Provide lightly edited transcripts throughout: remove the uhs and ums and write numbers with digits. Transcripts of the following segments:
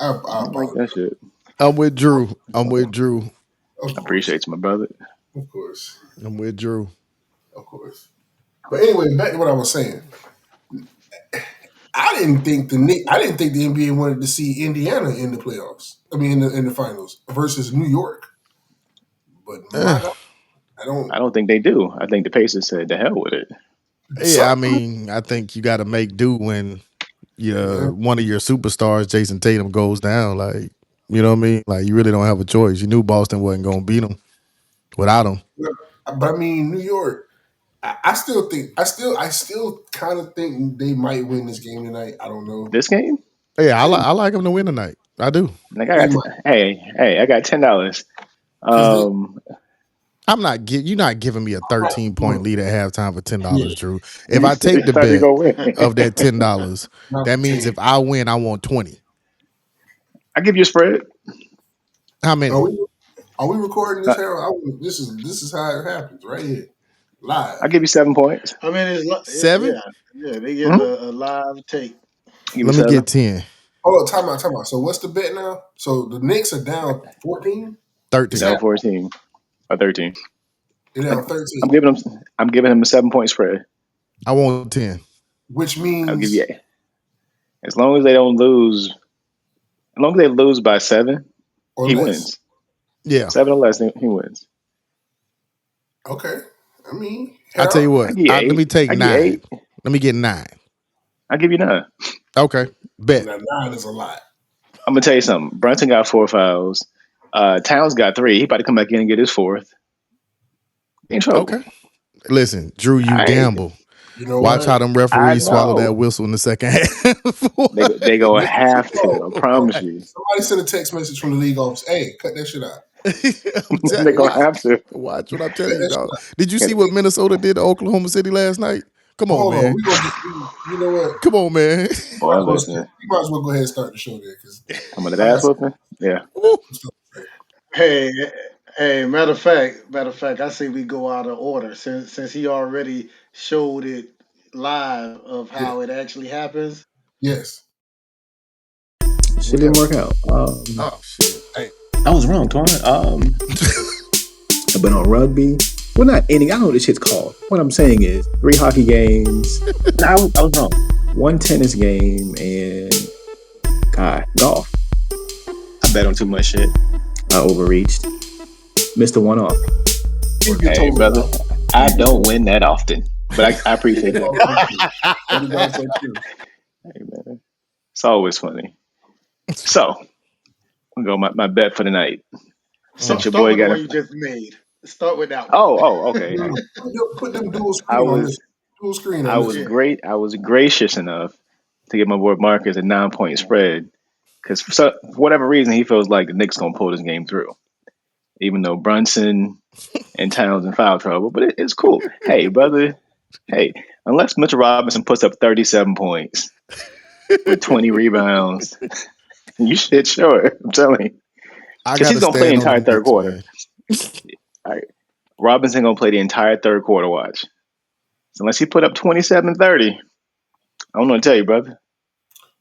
I I like apologize. that shit. I'm with Drew. I'm with Drew. Of I course, appreciate you, my brother. of course, I'm with Drew. of course. But anyway, back to what I was saying. I didn't think the NBA wanted to see Indiana in the playoffs. I mean, in the finals versus New York. But my God, I I don't. don't think they do. I think the Pacers said the hell with it. Yeah, I Some, mean, I think you got to make do when yeah, one of your superstars, Jason Tatum, goes down. Like, you know what I mean? Like, you really don't have a choice. You knew Boston wasn't going to beat them without him. but I mean, New York. I still think. I still kind of think they might win this game tonight. I don't know. This game, Yeah, I like him to win tonight. I do. like They might hey, I got $10. because they. I'm not you're not giving me a 13-point lead at halftime for Yeah, $10, Drew. If you I take the thought you bet gonna win. of that $10, not that for means 10. if I win, I want 20. I give you a spread. How Are many? we are we recording this Uh, here? This is how it happens right here, live. I give you 7 points. I mean, Seven? yeah, they getting Mm-hmm. a live take. I give you Let me get seven. 10. Hold on, time out, time out. So what's the bet now? So the Knicks are down 14. It's 13. half. Down 14 or 13. They're I, down I'm 13, giving him. I'm giving him a 7 point spread. I want 10. which I'll give you means as long as they don't lose. As long as they lose by 7, or he less. wins. Yeah. 7 or less, he wins. Okay. I mean, I tell you hell, I what. give you Let me 8. take I give you 9. 8. Let me get 9. I give you 9. Okay. Bet. now 9 is a lot. I'm gonna tell you something. Brunson got 4 fouls. Towns got 3. He about to come back in and get his 4th. In trouble. Okay. Listen, Drew, you I gamble. You know Watch how what? them I referees swallow that know whistle in the second half. they gonna Listen, have to. I promise Watch. you, somebody sent a text message from the league office. Hey, cut that shit out. I'm telling they you, gonna Watch, have to. watch what I'm telling cut you, that shit dog. out. Did you see Can- what Minnesota did to Oklahoma City last night? Come on, Hold on, man. we gonna. You know what? Come on, man. Boy, listen. We might as well go ahead and start the show there because I'm gonna I got ass whooping. Yeah. Woo. some stuff to say. Hey, hey, matter of fact, I say we go out of order since he already showed it live of Yeah. how it actually happens. Yes. Shit Whatever. didn't work out. Oh shit. Hey, I was wrong, Twan. I've been on rugby. Well, not any. I don't know what this shit's called. What I'm saying is 3 hockey games. No, I was wrong. 1 tennis game and golf. I bet on too much shit. I overreached. Missed a one off. you get Hey, told brother. about. I don't win that often, but I appreciate that. That is also true. Hey, man. It's always funny. So, I'm going my bet for the night. Since Start, your start boy with the got one a you just made. Start with that one. okay. Put them dual I screen on was this. Dual screen I on this was Yeah. one. great. I was gracious enough to give my boy Marcus a 9 point spread because for whatever reason he feels like the Knicks gonna pull this game through, even though Brunson and Towns in foul trouble. But it's cool. Hey, brother. Hey, unless Mitchell Robinson puts up 37 points with 20 rebounds, you should show it. I'm telling you, I because he's gotta gonna play the stand on entire them third Knicks, quarter. man. All right, Robinson gonna play the entire third quarter. Watch. So unless he put up 27, 30, I don't know what to tell you, brother.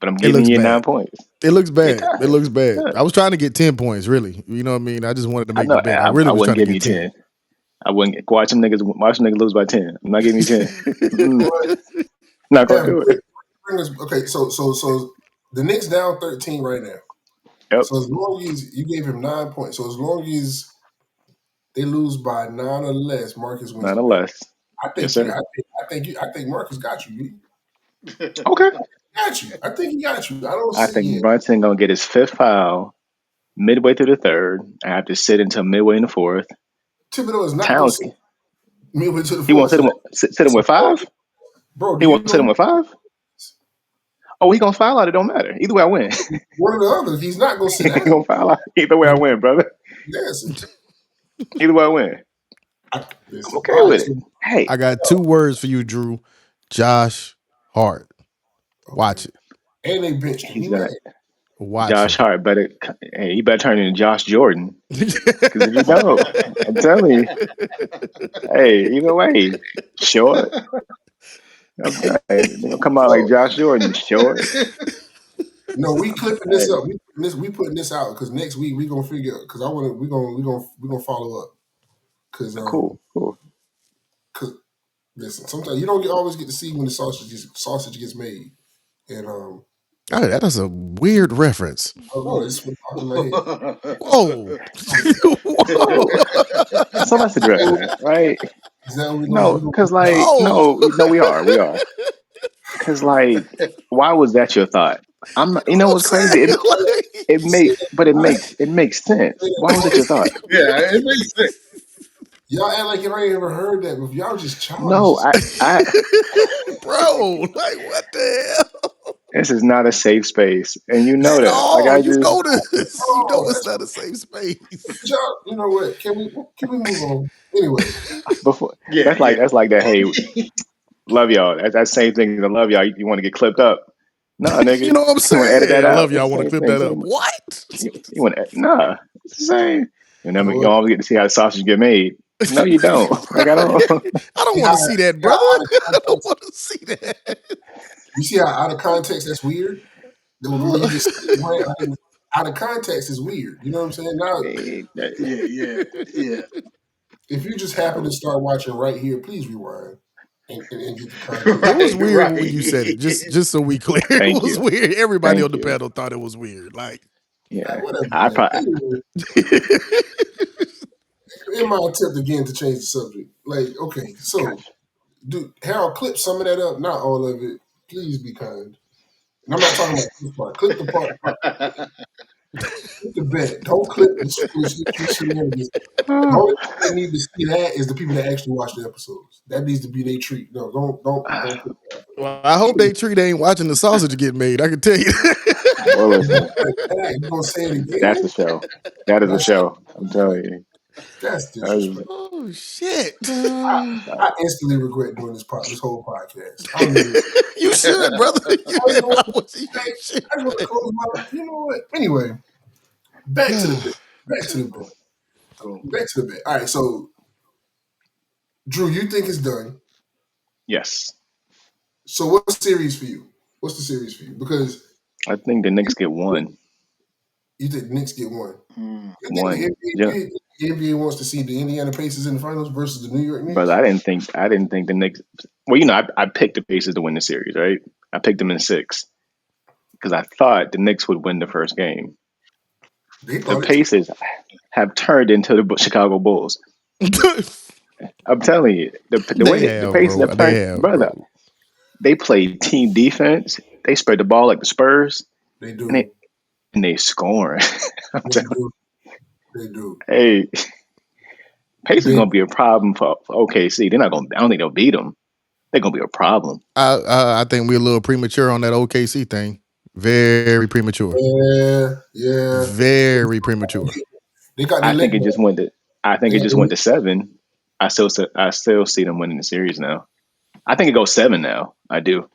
But I'm It giving looks you bad. 9 points. It looks It bad. It does. looks bad. Yeah. I was trying to get 10 points, really. You know what I mean? I just wanted to I make know. the bet. I really I was wouldn't trying to give you get 10. 10. I wouldn't watch them niggas lose by 10. I'm not giving you 10. Mm-mm. But Not gonna Kevin, do it. okay. So the Knicks down 13 right now. Yep. So as long as you gave him 9 points, so as long as they lose by 9 or less, Marcus wins the bet. Nonetheless. I Yes, think you. sir. I think Marcus got you. Okay. Got you. I think he got you. I don't I see think it. Brunson gonna get his 5th foul midway through the third. I have to sit until midway in the fourth. Thibodeau is not going to Towns, sit midway to the he won't fourth. So sit him that's a with 5. bro. Do He you won't sit him know with 5. Oh, he gonna foul out. It don't matter. Either way, I win. one of the others? He's not going to sit He down. gonna foul out. Either way, I win, brother. Yes. Either way, I win. I'm Listen. okay All right. with So it. Hey, I got 2 words for you, Drew. Josh Hart. okay. Watch it. And they benched him. he's He gonna. mad. Watch Josh him. Hart better. Hey, he better turn into Josh Jordan. Because if you don't, I'm telling you, hey, either way, short. I'm telling you, they're gonna come out like So Josh Jordan, short. No, we clipping this Hey, up. We putting this out because next week we gonna figure because I want to we gonna follow up because cool, cool. cause listen, sometimes you don't always get to see when the sausage gets made and Oh, that is a weird reference. I don't know, it's what popped in my head. Whoa. Whoa. Sausage Is that what, reference, right? is that what No, we gonna cause this week? like Whoa. no, no, we are. Cause like, why was that your thought? I'm not. You You know know what I'm what's crazy? saying? Like, It You see make, that? but it All right, makes it makes sense. say Why was it that. your thought? Yeah, it makes sense. Y'all act like y'all ain't ever heard that before. Y'all just childish. No, I. bro, like what the hell? This is not a safe space, and you know At that. Like all. I You just know this. You know Oh, it's that's not a safe space. y'all. You know what? Can we move on? Anyway, before. Yeah, That's like that. Hey, yeah. love y'all. That's that same thing. I love y'all. You want to get clipped up? Nah, You nigga. know what I'm You want to edit saying? that I out? love y'all. It's I the want to same clip thing. that up. Same. What? You want to? Nah. It's the same. you know You what? always get to see how the sausage get made. No, you don't. Like I don't. I don't See want to see that, how brother. out of I don't context. want to see that. You see how out of context that's weird. The way you just said it, right? Like, out of context is weird. You know what I'm saying? Now, Eh, Yeah, yeah, yeah. if you just happen to start watching right here, please rewind and get the context. It was Right, weird when you right. said it. Just so we clear, it Thank was you. weird. Everybody on Thank the you. panel thought it was weird. Like, Yeah. Whatever, I man. probably. Anyway, in my attempt again to change the subject, like, okay, so, Gotcha. dude, Harold, clip some of that up, not all of it. Please be kind. And I'm not talking about this part. Clip the part, clip the bet. Don't clip the foolishness shenanigans. The only people that need to see that is the people that actually watch the episodes. That needs to be their treat. No, don't put that. well, I hope they treat ain't watching the sausage get made. I can tell you. Well, listen. You gonna say it That's again? the show. That is a That's show. I'm telling you. that's That is, disrespectful. Oh shit! I instantly regret doing this whole podcast. I don't even. You should, brother. I don't even If want I to. was you, I you should. just want to close my. You know what? Anyway, back to the bit. Back to the bit. Go. Back to the bit. All right. So, Drew, you think it's done. yes. So, what's the series for you? What's the series for you? Because I think the Knicks get one. you think the Knicks get one. Mm. You think One. the NBA wants to see the Indiana Pacers in the finals versus the New York Brother, Knicks? I didn't think the Knicks. Well, I picked the Pacers to win the series, right? I picked them in six because I thought the Knicks would win the first game. They The thought it too. Pacers have turned into the Chicago Bulls. I'm telling you, the They way the have, Pacers bro. have They turned, have, brother. bro. They play team defense. They spread the ball like the Spurs, They and they do. and they scoring. I'm They telling do. They do. you, hey, Pacers They gonna be a problem for OKC. They're not gonna. I don't think they'll beat them. They're gonna be a problem. I think we're a little premature on that OKC thing. Very premature. yeah. Very premature. They got their I leg think it back. just went to. I think They it got just went to seven. I still see them winning the series now. I think it goes seven now. I do,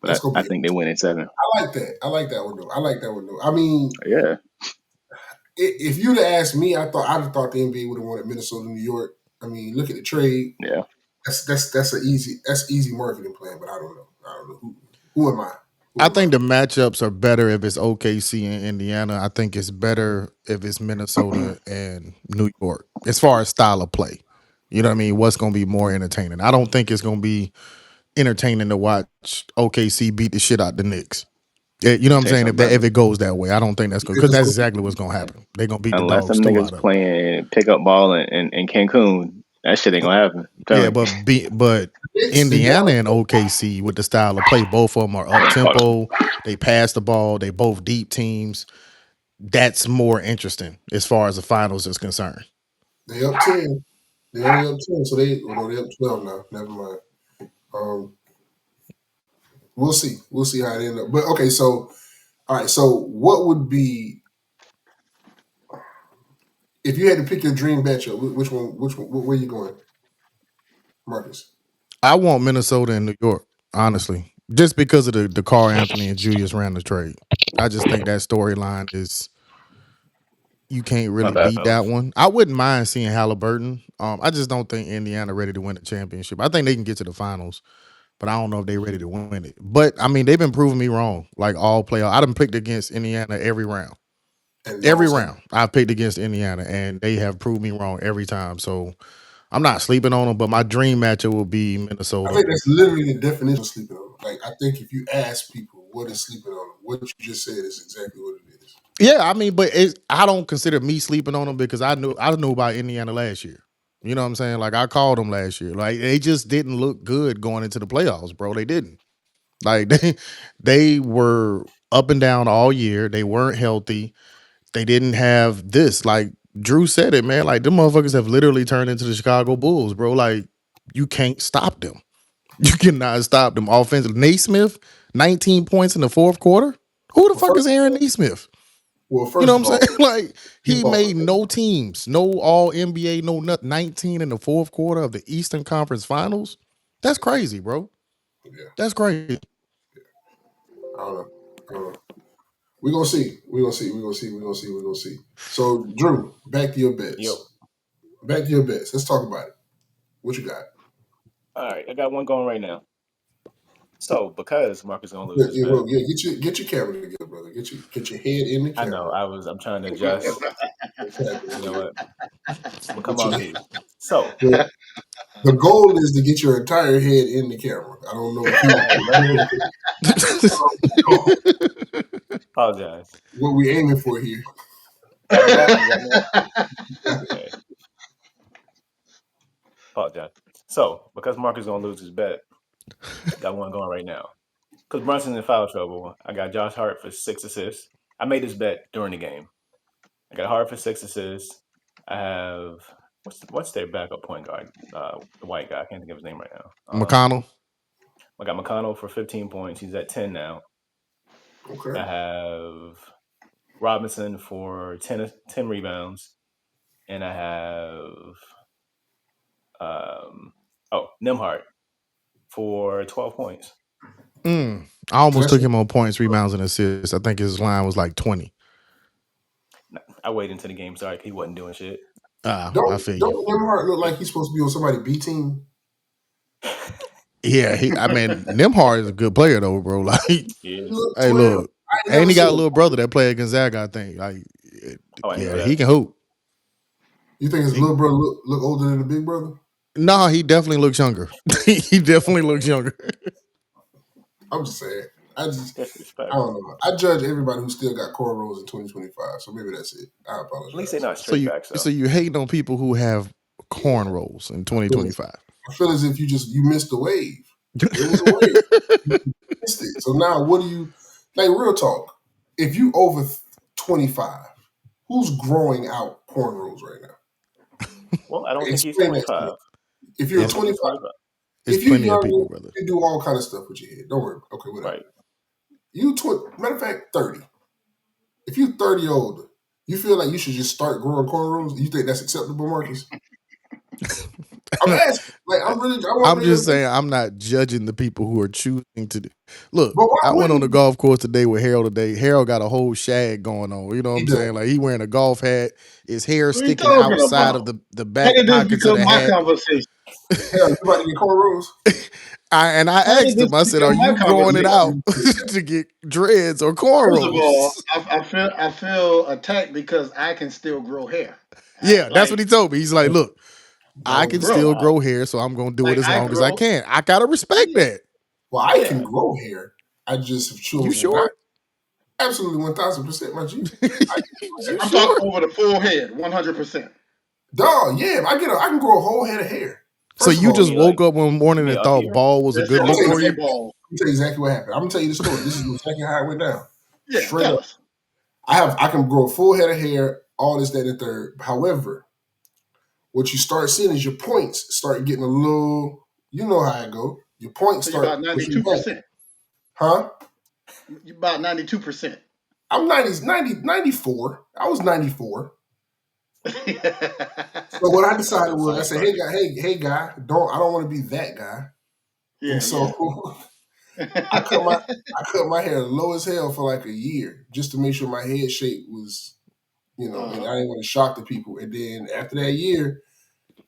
but that's gonna I be. think they win in seven. I like that. I like that one though. I like that one though. I mean, Yeah, if you'd have asked me, I'd have thought the NBA would have wanted Minnesota, New York. I mean, look at the trade. yeah. That's easy marketing plan. But I don't know. I don't know who am I? I Who am I? think the matchups are better if it's OKC and Indiana. I think it's better if it's Minnesota and New York as far as style of play. You know what I mean? What's going to be more entertaining? I don't think it's going to be entertaining to watch OKC beat the shit out the Knicks. You know what I'm Tell you saying? something, If brother. it goes that way, I don't think that's good Because because it's that's going exactly what's going to happen. They're going to beat the Unless dog them stew niggas out of them. playing pickup ball in Cancun, that shit ain't gonna happen. I'm Yeah, telling you. but Knicks, the Indiana Dallas. and OKC with the style of play, both of them are up Hold on. tempo. They pass the ball. They both deep teams. That's more interesting as far as the finals is concerned. They up 10. They only up 10, so they up 12 now. Never mind. Um, we'll see. We'll see how it ends up. But okay, so all right. So what would be if you had to pick your dream matchup? Which one? Which one? Where you going, Marcus? I want Minnesota and New York, honestly, just because of the Carl Anthony and Julius Randle trade. I just think that storyline is you can't My really bad, beat that fellas. one. I wouldn't mind seeing Halliburton. I just don't think Indiana ready to win the championship. I think they can get to the finals, but I don't know if they're ready to win it. But I mean, they've been proving me wrong. Like all playoff, I done picked against Indiana every round. And Every lost. round I've picked against Indiana, and they have proved me wrong every time. So I'm not sleeping on them, but my dream matchup will be I Minnesota. think that's literally the definition of sleeping on them. Like, I think if you ask people what is sleeping on them, what you just said is exactly what it is. Yeah, I mean, but I don't consider me sleeping on them because I knew about Indiana last year. You know what I'm saying? Like I called them last year. Like they just didn't look good going into the playoffs, bro. They didn't. Like they were up and down all year. They weren't healthy. They didn't have this. Like Drew said it, man. Like them motherfuckers have literally turned into the Chicago Bulls, bro. Like you can't stop them. You cannot stop them offensively. Naismith, 19 points in the fourth quarter. Who the Well, fuck is Aaron Naismith? You know first what of I'm all, saying? Like you he pause. made no teams, no all NBA, no nothing. 19 in the fourth quarter of the Eastern Conference Finals. That's crazy, bro. Yeah, That's crazy. I don't know. I don't know. We're gonna see. We're gonna see. We're gonna see. We're gonna see. We're gonna see. So, Drew, back to your bets. Yo. Back to your bets. Let's talk about it. What you got? All right, I got one going right now. So because Marcus gonna lose his bet, Get your camera together, brother. Get your head in the I camera. know I'm trying to adjust. You know what? I'm gonna come on mute. So The goal is to get your entire head in the camera. I don't know if hey brother, apologize. what we aiming for here. Got me now? You got me now? Okay. Apologize. So because Marcus gonna lose his bet, got one going right now. Because Brunson's in foul trouble. I got Josh Hart for 6 assists. I made this bet during the game. I got Hart for 6 assists. I have what's their backup point guard? The white guy. I can't think of his name right now. McConnell. I got McConnell for 15 points. He's at 10 now. Okay. I have Robinson for 10 rebounds. And I have Nimhart for 12 points. I almost took him on points, rebounds, and assists. I think his line was like 20. I waited until the game started. He wasn't doing shit. I feel you. Don't Nimhart look like he's supposed to be on somebody's B team? Yeah, I mean, Nimhart is a good player though, bro. Like, Yeah. hey, look, and he got a little brother that played Gonzaga, I think. Like, yeah, he can hoop. You think his little brother look older than the big brother? No, he definitely looks younger. He definitely looks younger. I'm just saying. I Disrespect. don't know. I judge everybody who still got cornrows in 2025, so maybe that's it. I apologize. At least they're not straight backs, though. So you hating on people who have cornrows in 2025? I feel as if you missed the wave. It was a wave. You missed it. So now what do you like? Real talk. If you over 25, who's growing out cornrows right now? Well, I don't think he's 25. If you're 25, if you're young, people, brother, you do all kind of stuff with your head. Don't worry. Okay, whatever. Right. Matter of fact, 30. If you're 30 older, you feel like you should just start growing cornrows? You think that's acceptable, Marcus? I'm asking. Like, I'm just saying, I'm not judging the people who are choosing to do. Look, I went on the golf course today with Harold today. Harold got a whole shag going on. You know what I'm saying? Like, he wearing a golf hat, his hair sticking outside of the back pockets of the hat. Conversation? Harold, you about to get cornrows? I asked him, I said, are you growing it out to get dreads or cornrows? First of all, I feel attacked because I can still grow hair. Yeah, that's what he told me. He's like, look, I can still grow grow hair, so I'm going to do it as long as I can. I got to respect that. Well, I can grow hair. I just have chosen. You sure? Absolutely 1,000%, my G. I'm talking over the full head, 100%. Dog, yeah, I can grow a whole head of hair. So you just woke up one morning and thought ball was a good look for you? Let me tell you exactly what happened. I'm gonna tell you the story. This is exactly how it went down. Yeah, straight up. I can grow a full head of hair, all this, that, and the third. However, what you start seeing is your points start getting a little. You know how it go. Your points start about 92%. Huh? You about 92%. I'm 94. I was 94. So what I decided was, I said, hey guy, I don't want to be that guy. Yeah, and so I cut my hair low as hell for like a year just to make sure my head shape was, and I didn't want to shock the people. And then after that year,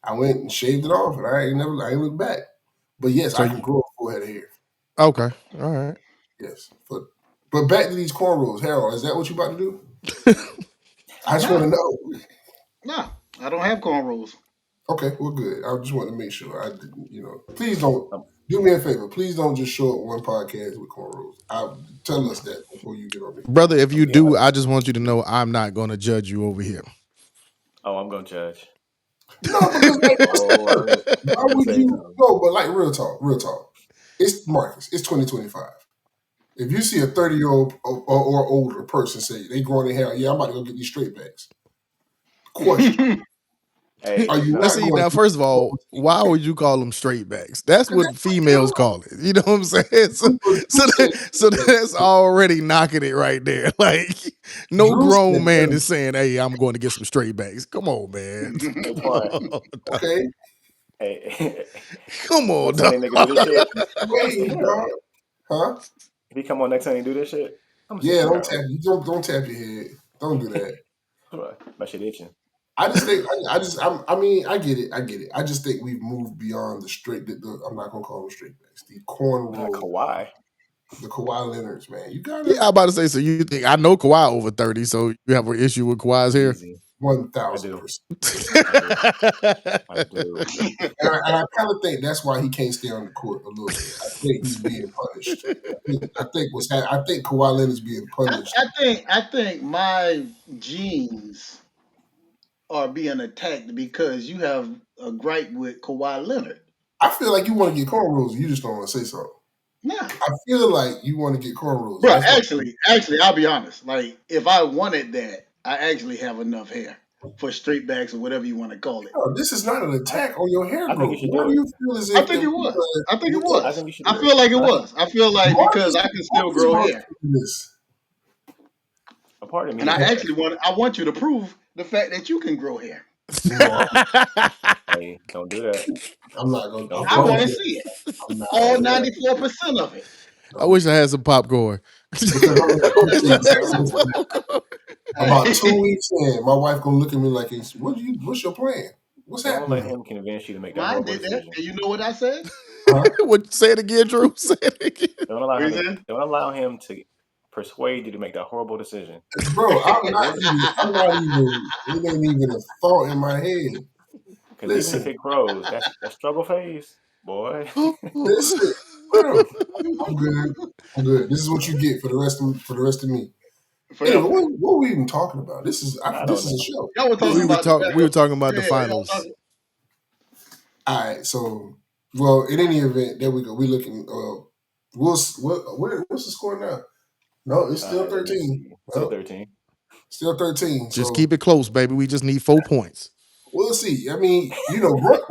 I went and shaved it off, and I ain't looked back. But yes, I can grow a full Pogo had hair. Okay, all right. Yes, but back to these cornrows. Harold, is that what you about to do? I just want Nah, to know. nah, I don't have cornrows. Okay, well, good. I just want to make sure I didn't. Please don't Um, do me a favor. Please don't just show up one podcast with cornrows. Tell us that before you get on me. Brother, if I'm you being do, I honest. just want you to know I'm not going to judge you over here. Oh, I'm gonna judge. No, because like, Oh, why I'm gonna would say you? something. No, but like real talk, real talk. It's Marcus. It's 2025. If you see a 30-year-old or older person say they growing their hair, yeah, I'm about to go get these straight backs. Question: Hey, Are you no, Now, not see, going now, to? first of all, why would you call them straight backs? That's Because what that's what they females look. call it. You know what I'm saying? So, Drew said. so that's already knocking it right there. Like, no Drew grown said man that. is saying, "Hey, I'm going to get some straight backs." Come on, man. hey, Come Twan. on, dog. Hey, Okay, Come on, next time dog. they nigga do this shit, I'm gonna say, wait, Harold. dog. Huh? If he come on next time he do this shit, I'm gonna say, Yeah, don't Harold. tap. You don't tap your head. Don't do that. My shit itching. I just think I mean I get it. I get it. I just think we've moved beyond the straight. I'm not gonna call them straight backs. The Not cornrow, Kawhi. the Kawhi Leonards, man. You Yeah, gotta I'm about to say. So you think I know Kawhi over 30? So you have an issue with Kawhi's hair? Easy. one I thousand do. percent. I do. I do. And I kind of think that's why he can't stay on the court a little bit. I think he's being punished. I think Kawhi Leonard's being punished. I think my genes are being attacked because you have a gripe with Kawhi Leonard. I feel like you want to get cornrows, and you just don't want to say so. Nah, I feel like you want to get cornrows, and bro. that's why. Actually, I'll be honest. Like, if I wanted that, I actually have enough hair for straight backs or whatever you want to call it. No, this is not an I, attack on your hair I think you growth. should Why do do it. you feel as I if think it was. I think it I was. think you should I do it. feel like it I think was. I feel like because I can still Marcus grow brought hair, you to this? a part of and me I is actually want you to prove the fact that you can grow hair. No, hey, don't do that. I'm not gonna. I Don't I do want promise to that. you, see it. I'm not Don't All gonna. do that. 94% of it. I No, wish I had some popcorn. because I'm gonna tell you Just this. some No. popcorn. About Hey, 2 weeks in, my wife gonna look at me like, What's your plan? What's Don't let happening?" him convince you to make that mine horrible did that, decision. and you know what I said? Huh? What? Say it again, Drew. Say it again. Don't allow What him you to. said? Don't allow him to persuade you to make that horrible decision. Bro, I'm not Because even. I'm not even. It ain't even a thought in my head. even if Listen, it grows, that's that struggle phase, boy. listen, bro. I'm good. I'm good. This is what you get for the rest of me. Anyway, Forever. what are we even talking about? I This don't is a know. show. Y'all were This talking we is were about the talking. We were better. talking about the Yeah, y'all finals. talking. all right. So, well, in any event, there we go. We're looking. What's the score now? No, it's still Let me 13. see. Still Well, 13. still 13. Just So keep it close, baby. We just need 4 points. we'll see. I mean,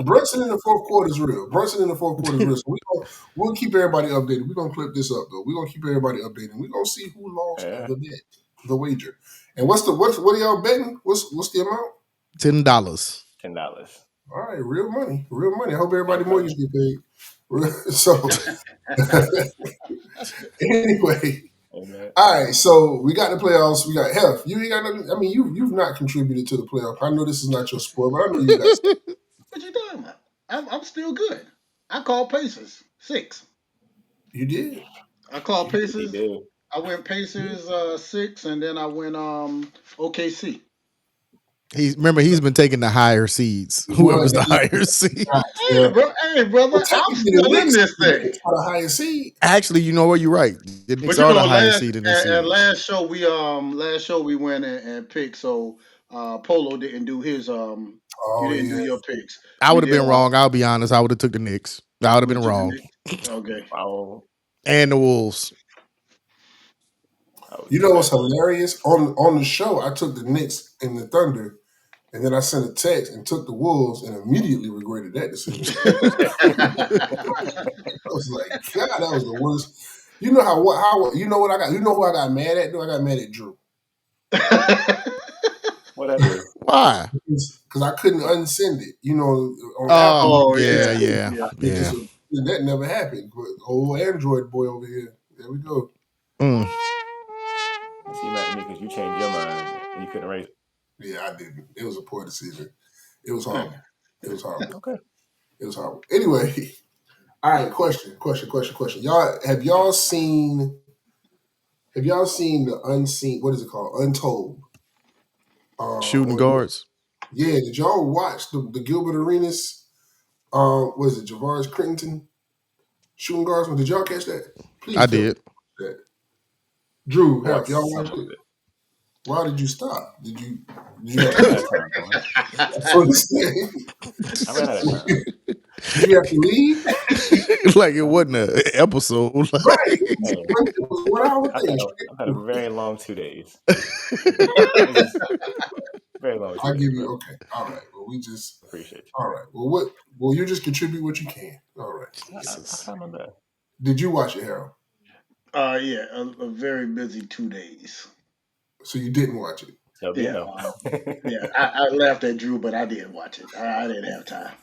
Brunson in the fourth quarter is real. Brunson in the fourth quarter is real. So we'll keep everybody updated. We're gonna clip this up though. We're gonna keep everybody updated. We're gonna see who lost Yeah, the bet, the wager. And what are y'all betting? What's the amount? $10. $10. All right, real money, real money. I hope everybody Okay. mortgage get paid. So anyway, Amen. all right. So we got the playoffs. We got health. You ain't got nothing. I mean, you've not contributed to the playoff. I know this is not your sport, but I know you got. What you talking about? I'm still good. I called Pacers 6. You did. I called You did. He Pacers. did. I went Pacers 6, and then I went OKC. He's been taking the higher seeds. Well, Whoever's the higher seed. yeah. Hey, brother, Well, I'm technically, still in this The thing. Knicks are the highest seed. Actually, you know what? You're right. The Knicks But you are the know, highest seed in this and series. last show we went and picked. So Polo didn't do his you Oh didn't do yeah. your picks. I We would have did been wrong. I'll be honest. I would have took the Knicks. I would have we been took the wrong. Knicks. Okay. Wow. And the Wolves. I would You do know what's that. hilarious? On the show, I took the Knicks and the Thunder, and then I sent a text and took the Wolves, and immediately regretted that decision. I was like, God, that was the worst. You know how you know what I got? You know who I got mad at? No, I got mad at Drew What I do? Why? because I couldn't unsend it. You know, on Apple, Oh, Oh yeah, yeah, yeah, yeah. it just yeah. that never happened. But old Android boy over here, there we go. Mm. See, mad at me because you changed your mind and you couldn't erase it. Yeah, I didn't. It was a poor decision. It was horrible. It was horrible. Okay. It was horrible. Anyway, All right, question. Y'all seen the unseen? What is it called? Untold. Shooting On guards. yeah, did y'all watch the Gilbert Arenas? Was it Javaris Crittenton shooting guards? Did y'all catch that? I Please tell me did. that. Drew, I watched have y'all some watched of it? it. Why did you stop? Did you have I ran to? out of time, boy. That's what I'm saying. I ran out of time. Did you have to leave? Like it wasn't an episode. Right. Like, Hey, It was a 1 hour thing. I've had a very long 2 days. It was very long I'll 2 days, give you brother. okay. All right. Well, we just Appreciate all right. Well, what? Well, you just contribute what you can. All right. you. I Jesus. tried my best. Did you watch it, Harold? Yeah, a very busy 2 days. So you didn't watch it. Tell me Yeah, no. yeah. I laughed at Drew, but I didn't watch it. I didn't have time.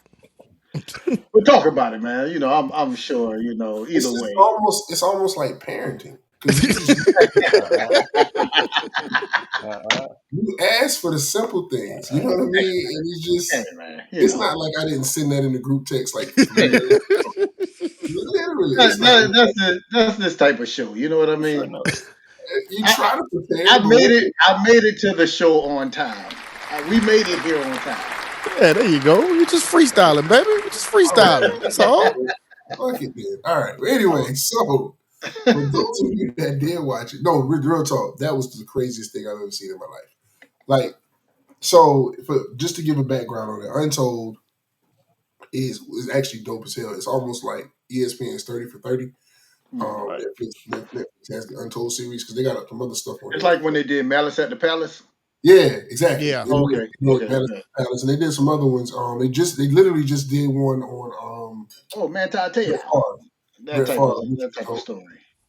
But talk about it, man. I'm sure. It's Either just way. almost like parenting because uh-uh. Uh-uh. you ask for the simple things. You know Uh-uh. what I mean? And it's Hey, just man. it's not like I didn't send that in the group text like Hey, 3 days. Literally, it's like that's this type of show. You know what I Short mean? notice. you I, try to prepare, I but made when it. I made it to the show on time. We made it here on time. Yeah, there you go. You just freestyling, baby. You just all right, freestyling. That's all. fuck it then. All right. But anyway, so for those of you that did watch it, no, real talk, that was the craziest thing I've ever seen in my life. Like, so just to give a background on it, Untold is actually dope as hell. It's almost like ESPN's 30 for 30. Mhm. Right. Netflix has the Untold series because they got some other stuff on It's there. like when they did Malice at the Palace. Yeah, exactly. Yeah. Okay, They did okay, Madison okay. Palace, and they did some other ones. They literally just did one on Oh, man, Brett Tatea. Favre. That Brett type of Favre, which, that type of story.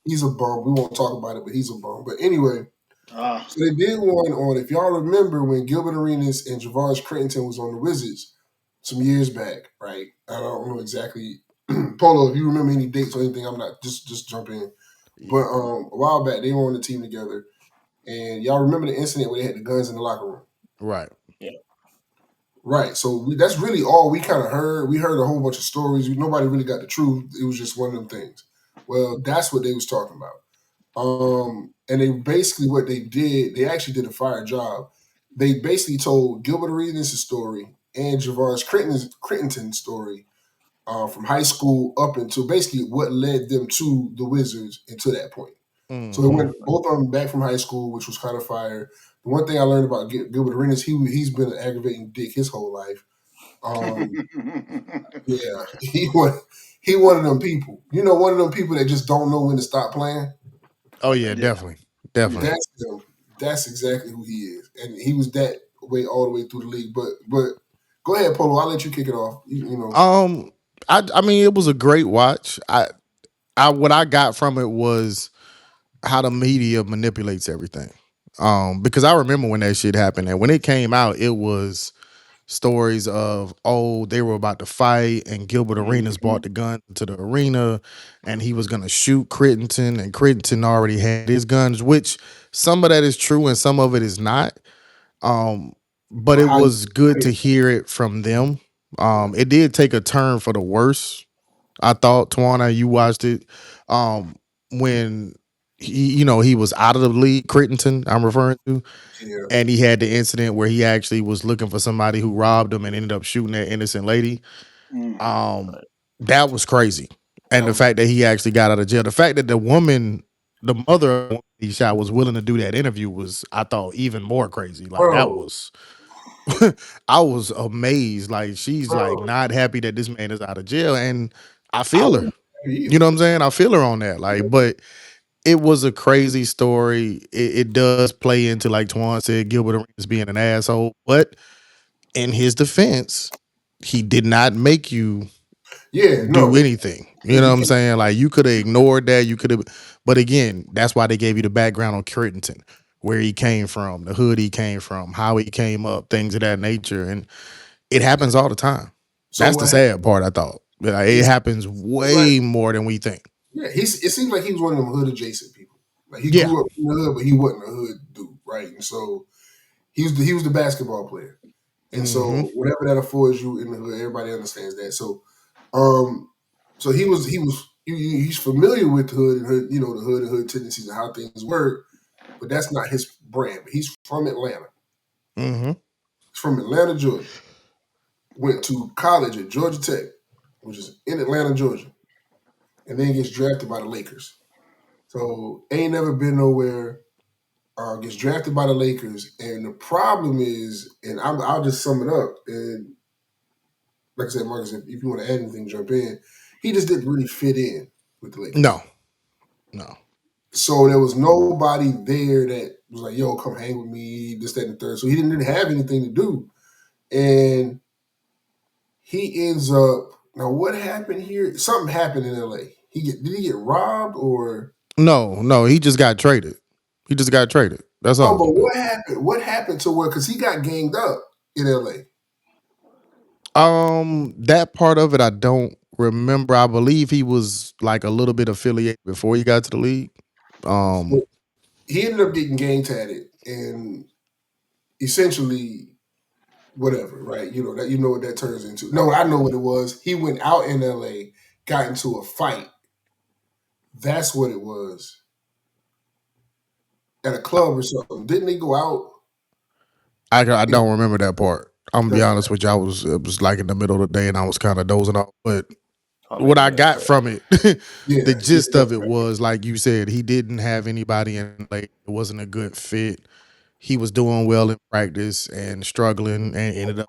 he's a bum. We won't talk about it, but he's a bum. But anyway, Ah, so they did one on, if y'all remember when Gilbert Arenas and Javaris Crittenton was on the Wizards some years back, right? I don't know exactly. Polo, if you remember any dates or anything, I'm not just jump in. But a while back they were on the team together, and y'all remember the incident where they had the guns in the locker room. Right. Yeah. Right. So that's really all we kind of heard. We heard a whole bunch of stories. Nobody really got the truth. It was just one of them things. Well, that's what they was talking about. And they basically what they did, they actually did a fire job. They basically told Gilbert Arenas' story and Javaris Crittenton's story from high school up until basically what led them to the Wizards and to that point. So they Mm-hmm. went both of them back from high school, which was kind of fire. The one thing I learned about Gilbert Arenas, he's been an aggravating dick his whole life. Um, yeah, he one of them people. You know, one of them people that just don't know when to stop playing. Oh yeah, yeah, definitely. Definitely. yeah. That's him. That's exactly who he is, and he was that way all the way through the league. But go ahead, Polo. I'll let you kick it off. You know, Um, I mean, it was a great watch. I what I got from it was how the media manipulates everything. Because I remember when that shit happened, and when it came out, it was stories of, oh, they were about to fight, and Gilbert Arenas Mhm. brought the gun to the arena, and he was gonna shoot Crittenton, and Crittenton already had his guns, which some of that is true and some of it is not. Um, but but it how you was good to hear it from them. yeah, It did take a turn for the worse. I thought, Tawana, you watched it. When he was out of the league, Crittenton, I'm referring to, yeah, and he had the incident where he actually was looking for somebody who robbed him and ended up shooting that innocent lady. Mhm. Um, that was crazy. that And the was fact that he actually got out of jail, the fact that the woman, the mother of the woman he shot, was willing to do that interview was, I thought, even more crazy. Like that bro, was, I was amazed. Like she's like bro. not happy that this man is out of jail, and I I feel her. wouldn't be You either. know what I'm saying? I feel her on that. Like, but it was a crazy story. It does play into, like Twan said, Gilbert Arenas being an asshole. But in his defense, he did not make you Yeah, do no, anything. You know you what I'm can't. saying? Like you could have ignored that. You could have, but again, that's why they gave you the background on Crittenton, where he came from, the hood he came from, how he came up, things of that nature. And it happens all the time. So That's the what happened? sad part, I thought. Like, it It happens seems like way more than we think. yeah, it seems like he was one of them hood adjacent people. Like he Yeah. grew up in the hood, but he wasn't a hood dude, right? And so he was the basketball player. And Hmm. so whatever that affords you in the hood, everybody understands that. So um So he's familiar with the hood and hood, the hood and hood tendencies and how things work, but that's not his brand. But he's from Atlanta. Mm-hmm. He's from Atlanta, Georgia. Went to college at Georgia Tech, which is in Atlanta, Georgia, and then gets drafted by the Lakers. So ain't never been nowhere. Gets drafted by the Lakers, and the problem is, and I'll just sum it up. And like I said, Marcus, if you want to add anything, jump in. He just didn't really fit in with the Lakers. No. So there was nobody there that was like, "Yo, come hang with me," this, that, and the third. So he didn't really have anything to do, and he ends up. Now, what happened here? Something happened in LA. Did he get robbed or? No. He just got traded. That's No, all. but what happened? What happened to where? Because he got ganged up in LA. That part of it I don't remember. I believe he was like a little bit affiliated before he got to the league. So he ended up getting gang tatted and essentially whatever, right? You know what that turns into. No, I know what it was. He went out in LA, got into a fight. That's what it was. At a club or something. Didn't they go out? I don't remember that part. I'm gonna be That's honest with you. It was like in the middle of the day and I was kind of dozing off. But Oh, what I yeah. got from it, yeah, the gist of it was like you said, he didn't have anybody in like it wasn't a good fit. He was doing well in practice and struggling and ended up,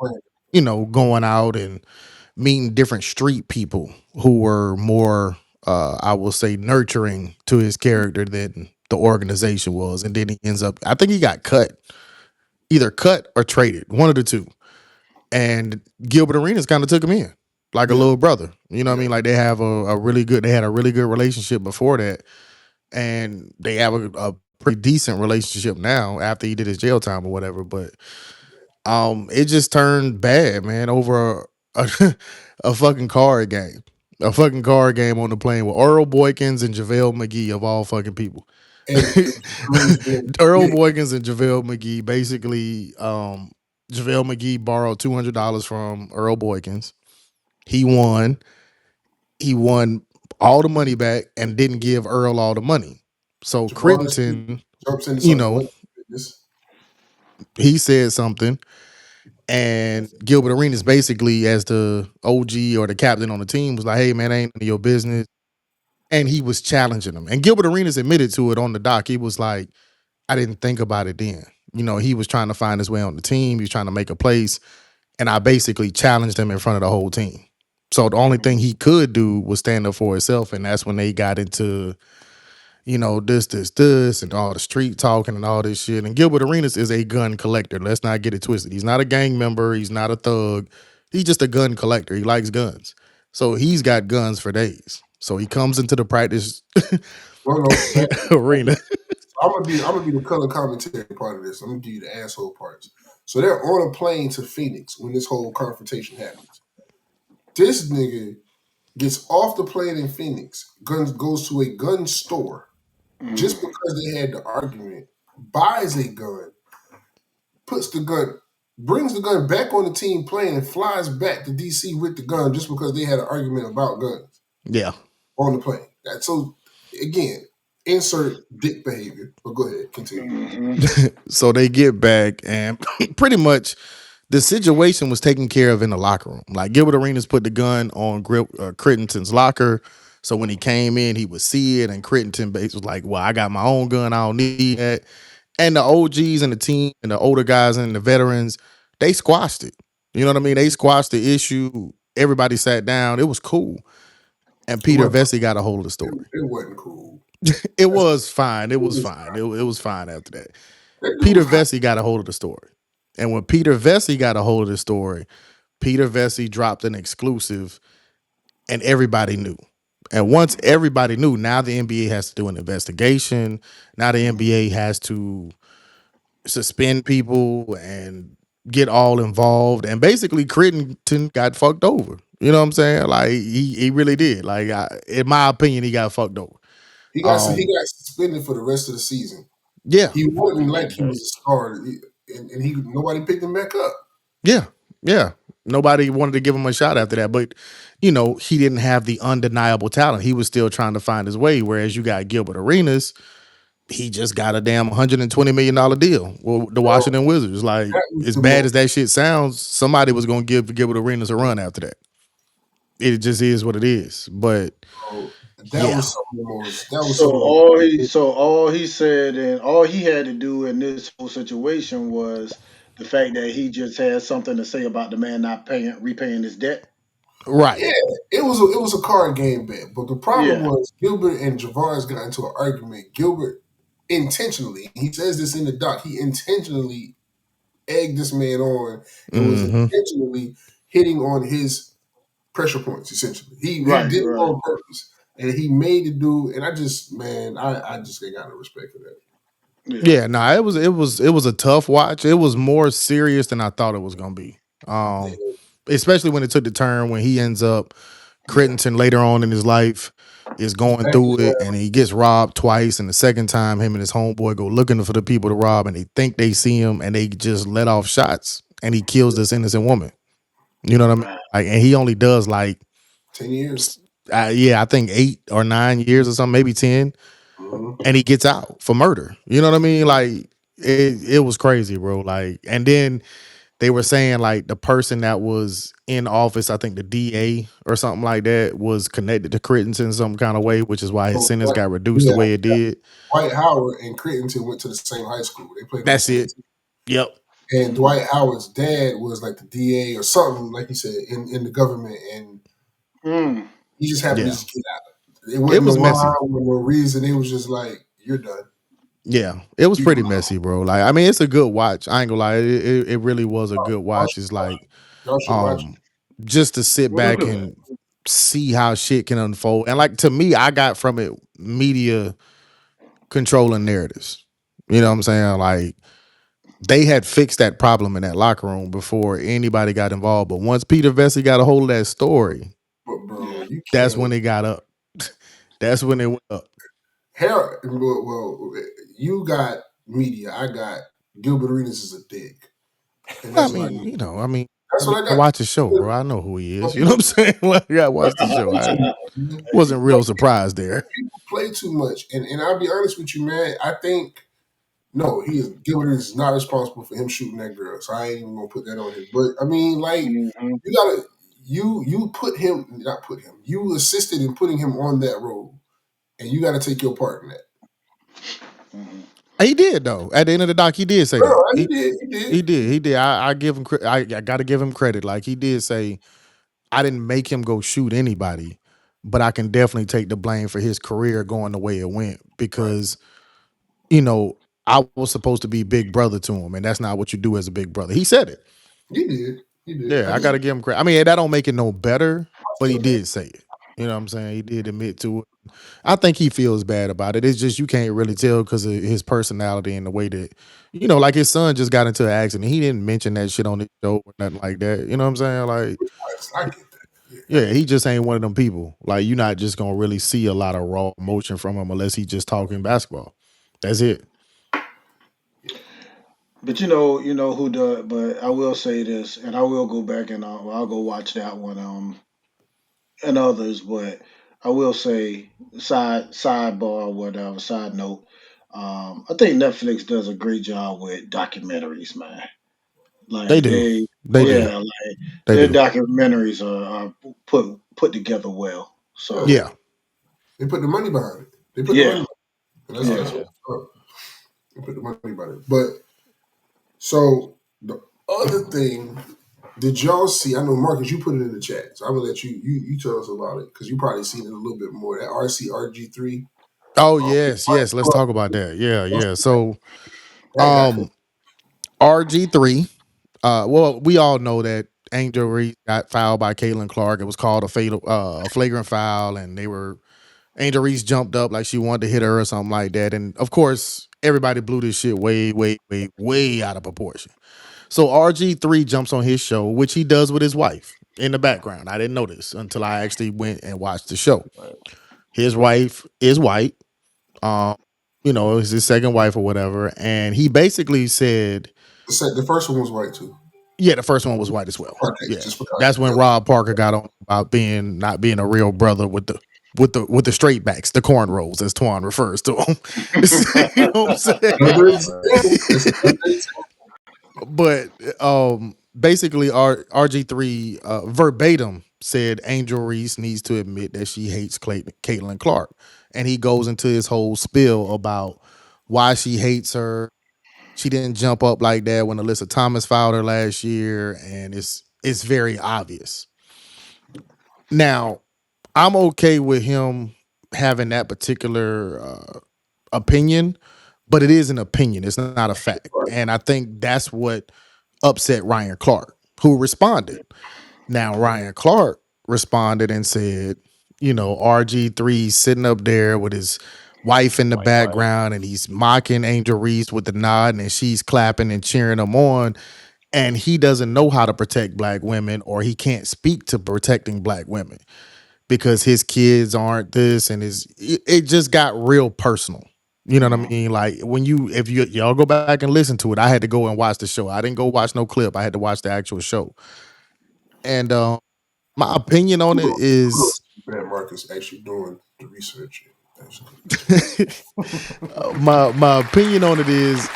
going out and meeting different street people who were more I will say nurturing to his character than the organization was. And then he ends up I think he got either cut or traded, one of the two. And Gilbert Arenas kind of took him in like a Yeah, little brother. You know what I yeah. mean? Like they had a really good relationship before that. And they have a pretty decent relationship now after he did his jail time or whatever. But it just turned bad, man, over a fucking card game. A fucking card game on the plane with Earl Boykins and JaVale McGee of all fucking people. And Green's being Earl big. Boykins and JaVale McGee basically JaVale McGee borrowed $200 from Earl Boykins. He won. He won all the money back and didn't give Earl all the money. So Jabari Smith Crittenton, jumps into you something. know, This he said something. And Gilbert Arenas basically, as the OG or the captain on the team, was like, "Hey man, ain't none of your business." And he was challenging him. And Gilbert Arenas admitted to it on the doc. He was like, "I didn't think about it then." He was trying to find his way on the team. He was trying to make a place, and I basically challenged him in front of the whole team. So the only thing he could do was stand up for himself, and that's when they got into this, and all the street talking and all this shit. And Gilbert Arenas is a gun collector. Let's not get it twisted. He's not a gang member. He's not a thug. He's just a gun collector. He likes guns. So he's got guns for days. So he comes into the practice no. arena. I'm gonna be the color commentary part of this. I'm gonna give you the asshole parts. So they're on a plane to Phoenix when this whole confrontation happens. This nigga gets off the plane in Phoenix, goes to a gun store just because they had the argument, buys a gun, brings the gun back on the team plane and flies back to DC with the gun just because they had an argument about guns Yeah. on the plane. So again, insert dick behavior. But go ahead, continue. So they get back, and pretty much the situation was taken care of in the locker room. Like Gilbert Arenas put the gun on Crittenton's locker. So when he came in, he would see it, and Crittenton was like, "Well, I got my own gun. I don't need that." And the OGs and the team and the older guys and the veterans, they squashed it. You know what I mean? They squashed the issue. Everybody sat down. It was cool. And It Peter wasn't, Vesey got a hold of the story. it wasn't cool. It was fine. It It was was fine. It was fine after that. That dude Peter was hot. Vesey got a hold of the story. And when Peter Vesey got a hold of the story, Peter Vesey dropped an exclusive and everybody knew. And once everybody knew, now the NBA has to do an investigation. Now the NBA has to suspend people and get all involved. And basically, Crittenton got fucked over. You know what I'm saying? Like he really did. Like in my opinion, he got fucked over. He got suspended for the rest of the season. Yeah, He wasn't like he was a star, and nobody picked him back up. yeah. Nobody wanted to give him a shot after that. But, he didn't have the undeniable talent. He was still trying to find his way. Whereas you got Gilbert Arenas, he just got a damn $120 million deal with the Bro, Washington Wizards. Like, that was as the bad most. as that shit sounds, somebody was going to give Gilbert Arenas a run after that. It just is what it is. But Bro, that yeah, was some of the most. That was So some of all he said and all he had to do in this whole situation was the fact that he just had something to say about the man not repaying his debt. right. Yeah, it was a card game bet, but the problem Yeah, was Gilbert and Javars got into an argument. Gilbert intentionally, he says this in the doc, he intentionally egged this man on and was Hmm. intentionally hitting on his pressure points. Essentially, he right, did it right. on purpose, and he made it do. And I just man, I just ain't got no respect for that. Yeah, Yeah, no, it was a tough watch. It was more serious than I thought it was gonna be. Um, Yeah, Especially when it took the turn when he ends up yeah. Crittenton later on in his life is going Thank through you, it and he gets robbed twice. And the second time, him and his homeboy go looking for the people to rob and they think they see him and they just let off shots and he kills this innocent woman. You know what I mean? right. Like, and he only does like, 10 years. yeah, I think 8 or 9 years or something, maybe 10, Mm-hmm. and he gets out for murder. You know what I mean? Like, it was crazy, bro. Like, and then they were saying like the person that was in office, I think the DA or something like that, was connected to Crittenton in some kind of way, which is why his So, sentence got reduced the yeah, way it did. Dwight Howard and Crittenton went to the same high school. They played on the That's same it. team. Yep. And Dwight Howard's dad was like the DA or something, like you said, in the government, and Mm, he just happened to Yeah. just get out. It It wasn't a was line messy. with no reason. It was just like, you're done. Yeah. It was You pretty go. messy, bro. Like, I mean, it's a good watch. I ain't gonna lie. It really was a good Y'all watch. should It's watch like, it. Y'all should watch it. um, just to sit back and see how shit can unfold. And like, to me, I got from it media controlling narratives. You know what I'm saying? Like, they had fixed that problem in that locker room before anybody got involved. But once Peter Vesey got a hold of that story, But bro, yeah. you that's when can't. it got up. That's when it went up. Well, you got media. I got Gilbert Arenas is a dick, and I that's what I mean, got. I That's mean, what I I got. watch the show, bro. I know who he But is. You know what I'm saying? Like, I watched the show. play I too much, man. wasn't real surprised there. People play too much, and I'll be honest with you, man. I think no, Gilbert is not responsible for him shooting that girl. So I ain't even gonna put that on him. But I mean, like Hmm. you gotta you put him not put him. You assisted in putting him on that road, and you got to take your part in that. Hmm. He did though. At the end of the doc, he did say that. No, he did. He He did. did. He did. I give him. I got to give him credit. Like, he did say, I didn't make him go shoot anybody, but I can definitely take the blame for his career going the way it went Right. because, you know, I was supposed to be big brother to him, and that's not what you do as a big brother. He said it. He did. He did. Yeah, I I just gotta give him credit. I mean, that don't make it no better, but he feel bad. did say it. You know what I'm saying? He did admit to it. I think he feels bad about it. It's just you can't really tell because of his personality and the way that, like his son just got into an accident. He didn't mention that shit on his show or nothing like that. You know what I'm saying? Like, I get that. Yeah, I yeah, get he just ain't one of them people. Like, you're not just gonna really see a lot of raw emotion from him unless he's just talking basketball. That's it. But you know who does. But I will say this, and I will go back and I'll go watch that one. And others, but I will say sidebar, whatever side note. I think Netflix does a great job with documentaries, man. They Like do. They do. yeah, like They their do. documentaries are put together well. that. So Yeah. They put the money behind it. They put the money yeah, behind it. And that's yeah. what's up. They put the money behind it. But so the other thing, did y'all see? I know Marcus, you put it in the chat, so I'm gonna let you tell us about it because you probably seen it a little bit more. That RG3. Oh, Um, yes, yes. Let's talk about that. Yeah, yeah. So, um, that RG3. Well, we all know that Angel Reese got fouled by Caitlin Clark. It was called a flagrant foul, and Angel Reese jumped up like she wanted to hit her or something like that. And of course, everybody blew this shit way, way, way, way out of proportion. So RG3 jumps on his show, which he does with his wife in the background. I didn't know this until I actually went and watched the show. His wife is white. Um, it was his second wife or whatever. And he basically said, the first one was white too. Yeah, the first one was white as well. Okay, Yeah, just for that's when context. Rob Parker got on about being not being a real brother with the straight backs, the cornrows, as Twan refers to them. You know what I'm saying? Another example. That's another example. But basically, RG3 verbatim said Angel Reese needs to admit that she hates Caitlin Clark, and he goes into his whole spiel about why she hates her. She didn't jump up like that when Alyssa Thomas fouled her last year, and it's very obvious. Now, I'm okay with him having that particular opinion, but it is an opinion. It's not a fact, Right. and I think that's what upset Ryan Clark, who responded. Now, Ryan Clark responded and said, RG3 sitting up there with his wife in the White wife. background and he's mocking Angel Reese with the nod and she's clapping and cheering him on. And he doesn't know how to protect black women, or he can't speak to protecting black women because his kids aren't this, and it just got real personal. You know what I mean? Like if y'all go back and listen to it, I had to go and watch the show. I didn't go watch no clip. I had to watch the actual show. And my opinion on it Kudos is to that Marcus actually doing the research. Actually. my opinion on it is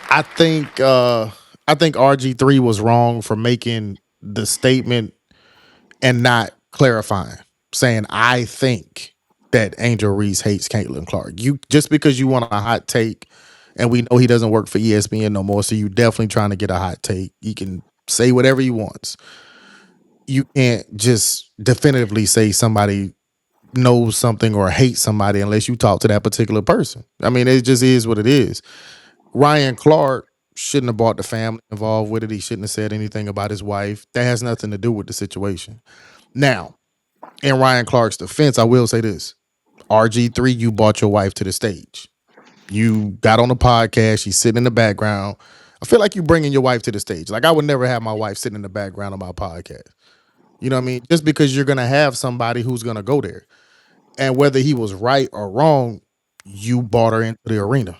I think RG3 was wrong for making the statement and not clarifying, saying I think that Angel Reese hates Caitlin Clark. You just because you want a hot take, and we know he doesn't work for ESPN no more, so you definitely trying to get a hot take. He can say whatever he wants. You can't just definitively say somebody knows something or hates somebody unless you talk to that particular person. I mean, it just is what it is. Ryan Clark shouldn't have brought the family involved with it. He shouldn't have said anything about his wife. That has nothing to do with the situation. Now, in Ryan Clark's defense, I will say this. RG3, you brought your wife to the stage. You got on the podcast. She's sitting in the background. I feel like you bringing your wife to the stage. Like I would never have my wife sitting in the background of my podcast. You know what I mean? Just because you're going to have somebody who's going to go there. And whether he was right or wrong, you brought her into the arena.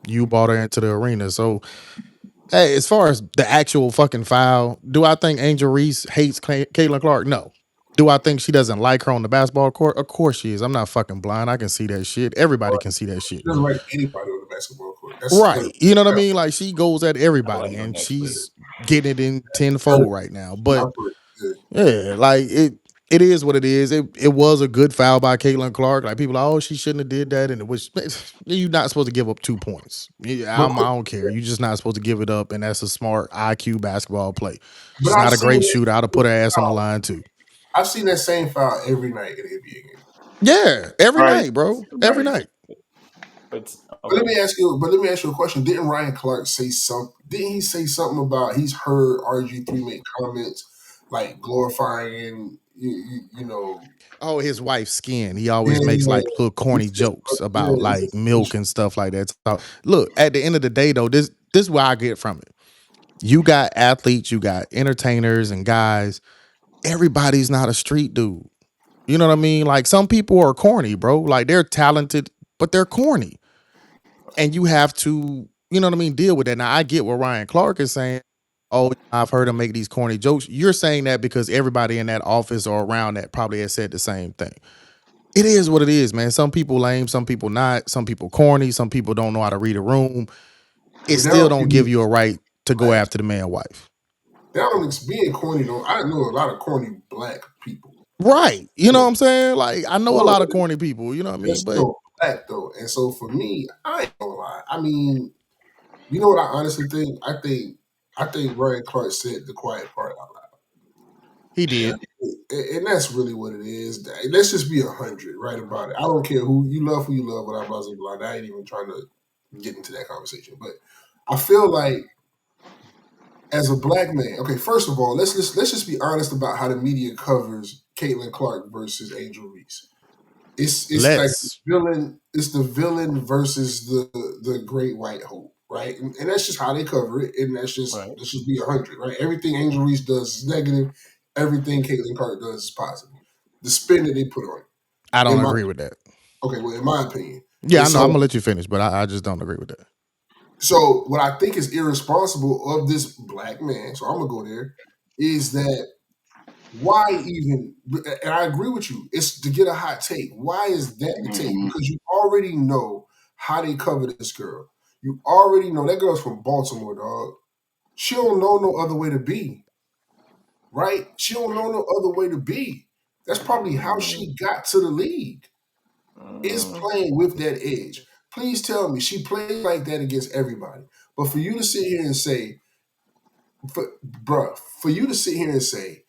You brought her into the arena. So, hey, as far as the actual fucking foul, do I think Angel Reese hates Caitlin Clark? No. Do I think she doesn't like her on the basketball court? Of course she is. I'm not fucking blind. I can see that shit. Everybody can see that She shit. doesn't like anybody on the basketball court. That's Right. You know what I mean? Like she goes at I everybody like on and that Twitter. she's getting it in tenfold right now. But good. yeah, like it is what it is. It was a good foul by Caitlin Clark. Like people are like, oh, she shouldn't have did that. And it was you're not supposed to give up 2 points. But I don't care. You're just not supposed to give it up. And that's a smart IQ basketball play. but She's I've not a seen great that shooter. I'd have put her ass on the foul. line too. I've seen that same foul every night in the NBA game. Yeah, every Right. night, bro. Every Right. night. But But let okay. me ask you. But let me ask you a question. Didn't Ryan Clark say something? Didn't he say something about he's heard RG3 make comments like glorifying you know Oh, his wife's skin. He always makes yeah like little corny jokes about like milk yeah and stuff like that. So, look, at the end of the day, though, this is what I get from it. You got athletes, you got entertainers and guys. Everybody's not a street dude. You know what I mean? Like some people are corny, bro. Like they're talented, but they're corny. And you have to, you know what I mean, deal with that. Now I get what Ryan Clark is saying. Oh, I've heard him make these corny jokes. You're saying that because everybody in that office or around that probably has said the same thing. It is what it is, man. Some people lame, some people not, some people corny, some people don't know how to read a room. It but that still don't don't give you give you a right to go black. after the man wife. That don't being corny though. I know a lot of corny black people. Right. You know what So, I'm saying? Like, I know a lot of corny people, you know what I they're mean? But still black though, and so for me, I ain't gonna lie. I mean, you know what I honestly think? I think Ryan Clark said the quiet part out loud. he And, did. and that's really what it is. Let's just be 100 right about it. I don't care who you love, but I wasn't blind. I ain't even trying to get into that conversation. But I feel like as a black man, okay, first of all, let's just be honest about how the media covers Caitlin Clark versus Angel Reese. It's like the Let's. villain. It's the villain versus the great white hope, right? And that's just how they cover it. And Right. let's just be 100, right? Everything Angel Reese does is negative. Everything Caitlin Clark does is positive. The spin that they put on I it, don't agree with that. in my opinion, Yeah, and I know. I'm so gonna let you finish, but I just don't agree with that. So what I think is irresponsible of this black man, so I'm gonna go there, is that why even? And I agree with you. It's to get a hot take. Why is that the take? Mhm. Because you already know how they cover this girl. You already know that girl's from Baltimore, dog. She don't know no other way to be, right? She don't know no other way to be. That's probably how Mm, she got to the league. Is mm, playing with that edge. Please tell me she plays like that against everybody. But for you to sit here and say, for you to sit here and say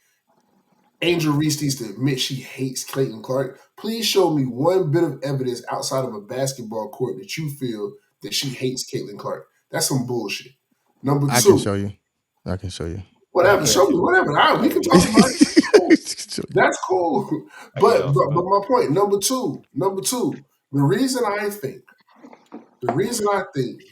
Angel Reese needs to admit she hates Clayton Clark, please show me one bit of evidence outside of a basketball court that you feel that she hates Caitlin Clark. That's some bullshit. Number I can two, show you. I can show you. I whatever, can't show show me you. whatever. We can I talk about it. That's cool. Show you. That's cool. can't But also. my point, number two, the reason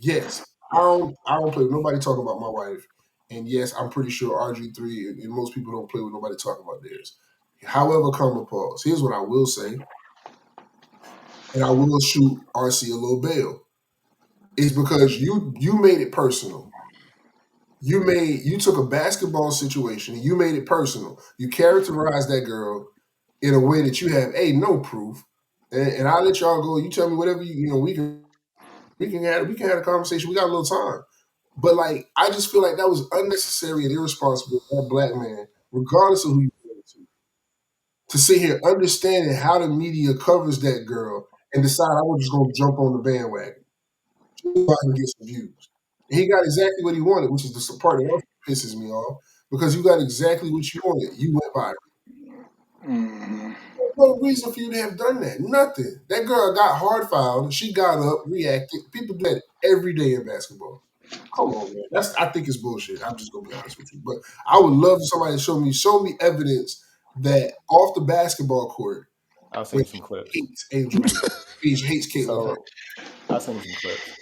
yes, I don't play with nobody talking about my wife. And yes, I'm pretty sure RG3 and most people don't play with nobody talking about theirs. However, come a pause. Here's what I will say, and I will shoot RC a little bail. It's because you made it personal. You took a basketball situation and you made it personal. You characterized that girl in a way that you have no proof. And I'll let y'all go. You tell me whatever we can have a conversation. We got a little time. But like, I just feel like that was unnecessary and irresponsible of that black man, regardless of who you married to sit here understanding how the media covers that girl and decide I was just gonna jump on the bandwagon. Just so I can get some views. And he got exactly what he wanted, which is the part that also pisses me off, because you got exactly what you wanted. You went viral. Mhm. No reason for you to have done that. Nothing. That girl got hard fouled. She got up, reacted. People do that every day in basketball. Come on, man. I think it's bullshit. I'm just gonna be honest with you. But I would love for somebody to show me evidence that off the basketball court I'll send when you some clips. he hates Angel Reese. He hates Caitlin Clark. So I'll send you some clips.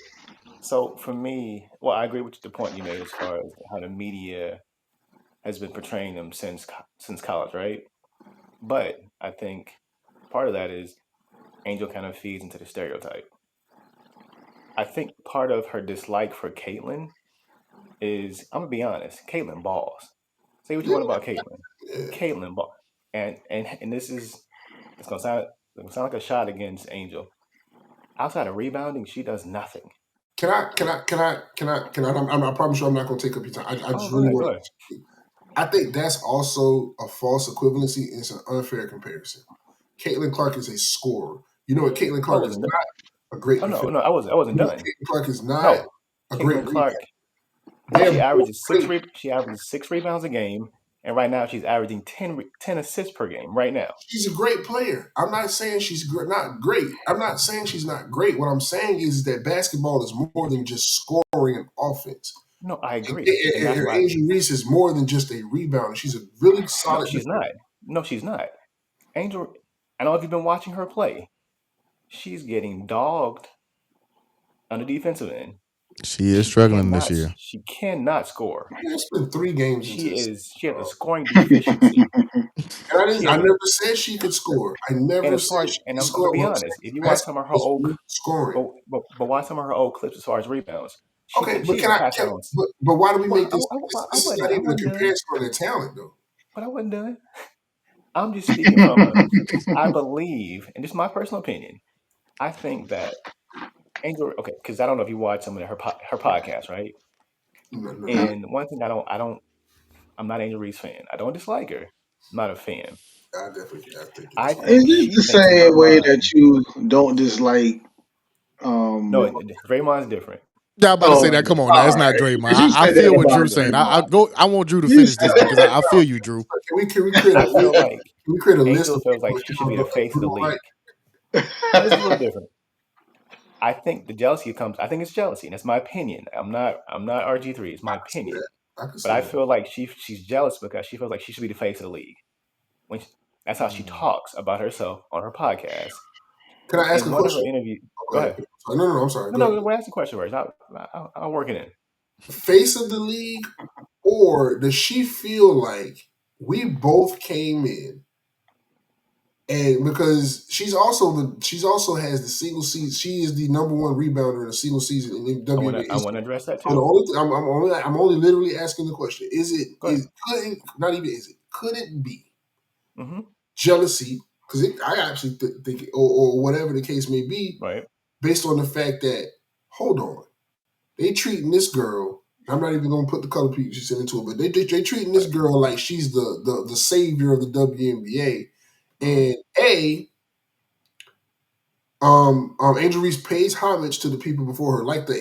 So for me, well, I agree with the point you made as far as how the media has been portraying them since college, right? But I think part of that is Angel kind of feeds into the stereotype. I think part of her dislike for Caitlyn is, I'm gonna be honest, Caitlyn balls. Say what you Yeah, want about Caitlyn. yeah. Caitlyn ball, and this is it's gonna sound like a shot against Angel. Outside of rebounding, she does nothing. I promise you I'm not gonna take up your time. I Oh, just go really ahead, go want ahead. to. I think that's also a false equivalency and it's an unfair comparison. Caitlin Clark is a scorer. You know what Caitlin I Clark is wasn't. not? A great Oh no, defender. no, I wasn't You know what done. Caitlin Clark is not? No, A great Caitlin rebounder. Clark. They're both great. She averages 6 rebounds a game, and right now she's averaging 10 assists per game. Right now. She's a great player. I'm not saying she's not great. I'm not saying she's not great. What I'm saying is that basketball is more than just scoring and offense. No, I agree, and that's why. Angel Reese is more than just a rebounder. She's a really No, solid she's defender. not. No, she's not. Angel. I don't know if you've been watching her play. She's getting dogged on the defensive end. She is struggling this Cannot. year. She cannot score. Man, it's been 3 games into She this. is. She has a scoring deficiency. And She I has a. never said she could score. I And never as far said as, she and could I'm gonna score. be What I'm honest, if you saying, watch some of her basketball is old, really scoring. but watch some of her old clips as far as rebounds, Okay, but she can pass out on. but why do we Well, make this? I This is not wasn't. I even a wasn't done. comparison on their talent, though. But I wasn't done. I'm just speaking from a. I believe, and this is my personal opinion. I think that Angel. Okay, because I don't know if you watch some of her podcast, right? No, no, no. And one thing I'm not an Angel Reese fan. I don't dislike her. I'm not a fan. I think you I dislike. Is think it she the thinks in her same way that mind. you don't dislike? No, Um, Draymond's different. Yeah, I'm about to say oh, that. Come on now, all it's not right. Draymond. Because you I said feel that what about Drew's saying. I Draymond. go. I want Drew to You finish said this because that I feel you, Drew. Can we create a I feel list? like Can we create a list Angel of feels people like that she should be the you face of the don't like? league. No, this is a little about. different. I think the jealousy comes. I think it's jealousy, and that's my opinion. I'm not RG3. It's I my can see opinion. that. I can But see I that. feel like she's jealous because she feels like she should be the face of the league. When she, that's how she Mm. talks about herself on her podcast. Can I ask In a one of her question? interviews, Oh, go go ahead. ahead. No, no, no. I'm sorry. No, Go ahead. no, we're asking question first. I'll work it in. Face of the league, or does she feel like we both came in And because she's also has the single season, she is the number one rebounder in a single season in the WNBA I want to history. address that So the too. only I'm only literally asking the question: Go ahead. could it be Mm-hmm. jealousy? Because I actually think, or whatever the case may be, Right. based on the fact that hold on, they treating this girl. I'm not even going to put the color people she said into it, but they treating this Right. girl like she's the savior of the WNBA. Mm-hmm. And Angel Reese pays homage to the people before her, like the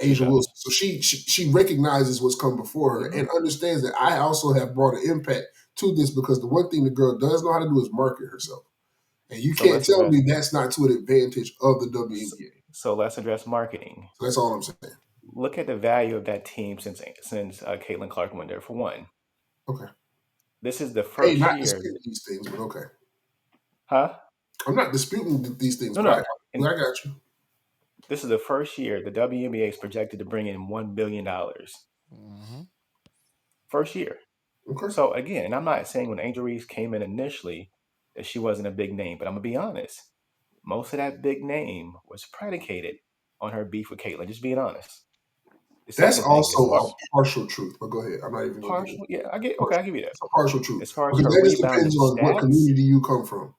She Asia does. Wilson. So she recognizes what's come before her Mm-hmm. and understands that I also have brought an impact to this because the one thing the girl does know how to do is market herself. And you So can't let's tell address. me that's not to an advantage of the So, WNBA. so let's address marketing. So that's all I'm saying. Look at the value of that team since Caitlin Clark went there. For one, Okay. this is the Hey, first not year. disputing these things, but okay. Huh? I'm not disputing these things, No, but no. I And got you. this is the first year the WNBA is projected to bring in $1 billion. Mm-hmm. First year. Okay. So again, and I'm not saying when Angel Reese came in initially that she wasn't a big name, but I'm gonna be honest. Most of that big name was predicated on her beef with Caitlyn. Just being honest. The That's second thing, as also far a partial truth, but go ahead. I'm not even going to get into partial, yeah, I get okay, partial. I give you that. It's a partial truth As far as because her that just depends rebounding on what stats, community you come from.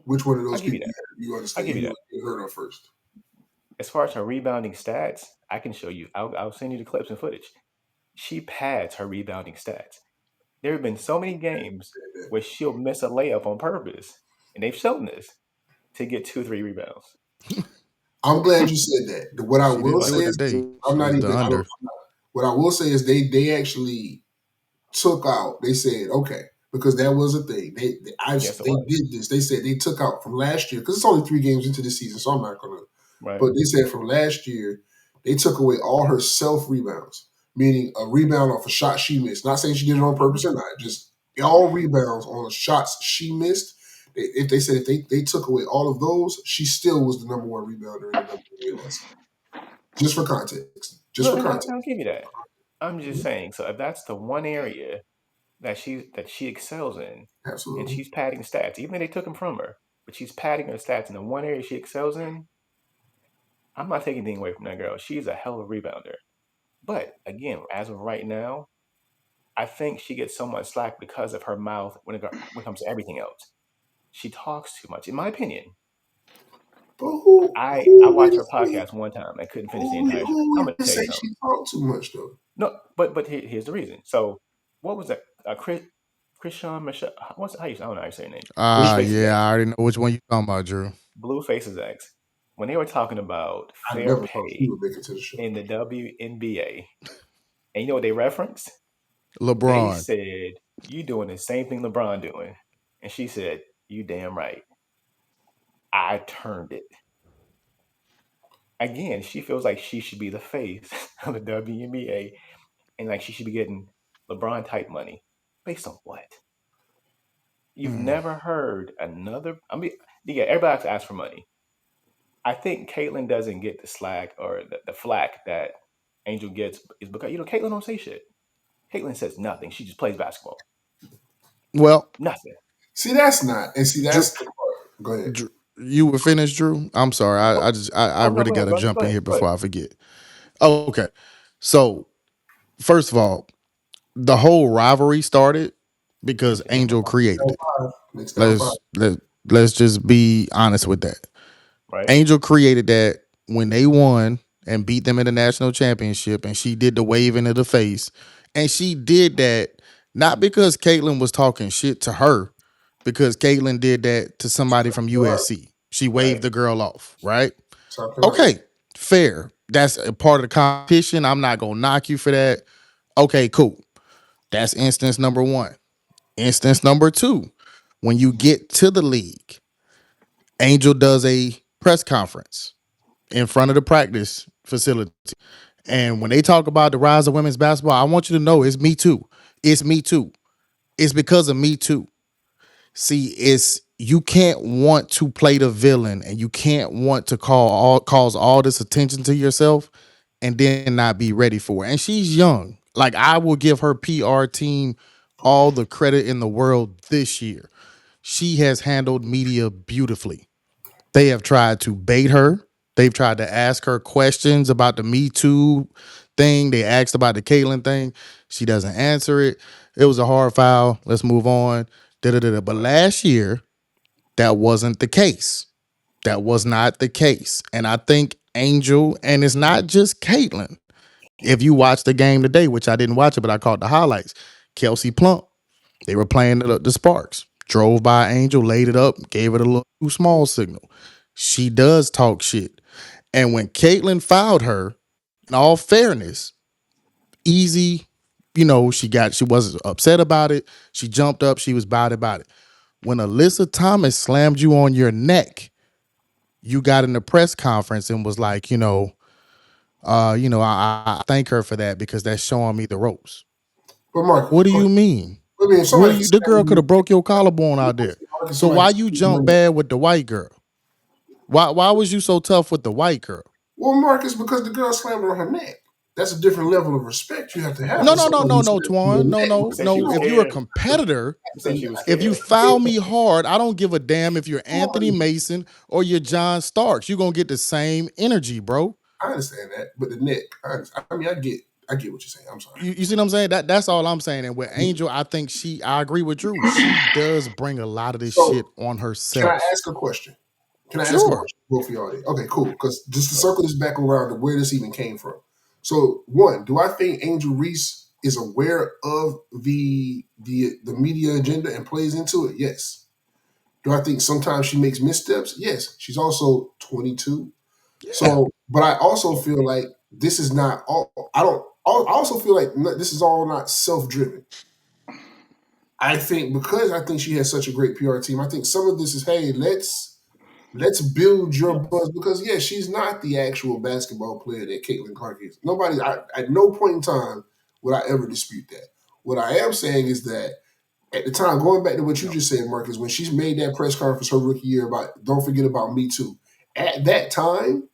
Which one of I those give you people that. you I understand give you that. you heard of first? As far as her rebounding stats, I can show you. I'll send you the clips and footage. She pads her rebounding stats. There have been so many games where she'll miss a layup on purpose, and they've shown this to get 2, 3 rebounds. I'm glad you said that. What I She will didn't do say it is today. I'm She not was the even. I don't. under. I'm not, what I will say is they actually took out. They said okay because that was a thing. Yes, it They was. did this. They said they took out from last year because it's only 3 games into the season, so I'm not gonna. Right. But they said from last year they took away all her self rebounds, meaning a rebound off a shot she missed. Not saying she did it on Hmm. purpose or not, just all rebounds on shots she missed. If they said if they took away all of those, she still was the number one rebounder in the WNBA last season. Just for context. Just No, for and context. I'll give you that. I'm just Mhm. saying. So if that's the one area that she excels in, and Absolutely. she's padding stats, even if they took them from her, but she's padding her stats in the one area she excels in, I'm not taking anything away from that girl. She's a hell of a rebounder. But again, as of right now, I think she gets so much slack because of her mouth when it comes to everything else. She talks too much, in my opinion. But I watched her podcast one time. I couldn't finish the entire show. who I'm would gonna tell say you she something. talked too much though? No, but here's the reason. So what was that? Christian Michelle. What's how you? I don't know how you say her name. Blueface's Yeah, ex. I already know which one you talking about, Drew. Blueface's ex. When they were talking about I fair never thought she pay would make it to the show. in the WNBA, and you know what they referenced? They LeBron. said, "You doing the same thing LeBron doing," and she said, "You damn right. I turned it." Again, she feels like she should be the face of the WNBA, and like she should be getting LeBron type money. Based on what? You've Mm. never heard another. I mean, yeah, everybody has to ask for money. I think Caitlyn doesn't get the slack or the flack that Angel gets is because Caitlyn don't say shit. Caitlyn says nothing. She just plays basketball. Well, Nothing. See, that's not. And see, Drew, that's the part. Go ahead. You were finished, Drew. I'm sorry. I Oh no, really go got ahead, to brother. jump Go in ahead. here Go ahead. before I forget. Okay. So first of all, the whole rivalry started because Knicks down Angel five. created it. Next down five. Let's let let's just be honest with that. Right. Angel created that when they won and beat them in the national championship, and she did the waving of the face, and she did that not because Caitlyn was talking shit to her, because Caitlyn did that to somebody from Right. USC. She waved Right. the girl off, right? South Carolina. Okay, fair. That's a part of the competition. I'm not gonna knock you for that. Okay, cool. That's instance number one. Instance number two, when you get to the league, Angel does a press conference in front of the practice facility. And when they talk about the rise of women's basketball, I want you to know it's me too. It's me too. It's because of me too. See, it's you can't want to play the villain and you can't want to cause all this attention to yourself and then not be ready for it. And she's young. Like I will give her PR team all the credit in the world this year. she has handled media beautifully. They have tried to bait her. They've tried to ask her questions about the Me Too thing. They asked about the Caitlyn thing. She doesn't answer it. It was a hard foul. Let's move on. Da-da-da-da. But last year, that wasn't the case. That was not the case. And I think Angel, and it's not just Caitlyn. If you watch the game today, which I didn't watch it, but I caught the highlights, Kelsey Plump, they were playing the Sparks. Drove by Angel, laid it up, gave it a little too small signal. She does talk shit. And when Caitlyn fouled her, in all fairness, easy, she wasn't upset about it. She jumped up, she was about it. When Alyssa Thomas slammed you on your neck, you got in the press conference and was like, I thank her for that because that's showing me the ropes. But Marcus, What do you mean? I mean, if What do somebody you? The girl could have broke your collarbone out there. So somebody why you jump bad with the white girl? Why was you so tough with the white girl? Well, Marcus, because the girl slammed her on her neck. That's a different level of respect you have to have. No, For no, no, somebody no, who no, slams you on Twan. the No, neck. no, Said she no. was If you're a scared. competitor, You said she was if you scared. foul me hard, I don't give a damn if you're Anthony Mason or you're John Starks. You're gonna get the same energy, bro. I understand that, but the neck. I mean, I get what you're saying. I'm sorry. You see what I'm saying? That's all I'm saying. And with Angel, I think I agree with Drew. She does bring a lot of this So, shit on can I herself. ask a question? Can I ask a Sure. question both of y'all? Okay, cool. Because just to circle this back around to where this even came from. So, one, do I think Angel Reese is aware of the media agenda and plays into it? Yes. Do I think sometimes she makes missteps? Yes. She's also 22. Yeah. So, but I also feel like this is not all. I also feel like this is all not self-driven. I think because I think she has such a great PR team. I think some of this is, hey, let's build your buzz because yeah, she's not the actual basketball player that Caitlin Clark is. Nobody, at no point in time would I ever dispute that. What I am saying is that at the time, going back to what you just said, Marcus, when she's made that press conference her rookie year about don't forget about me too. At that time,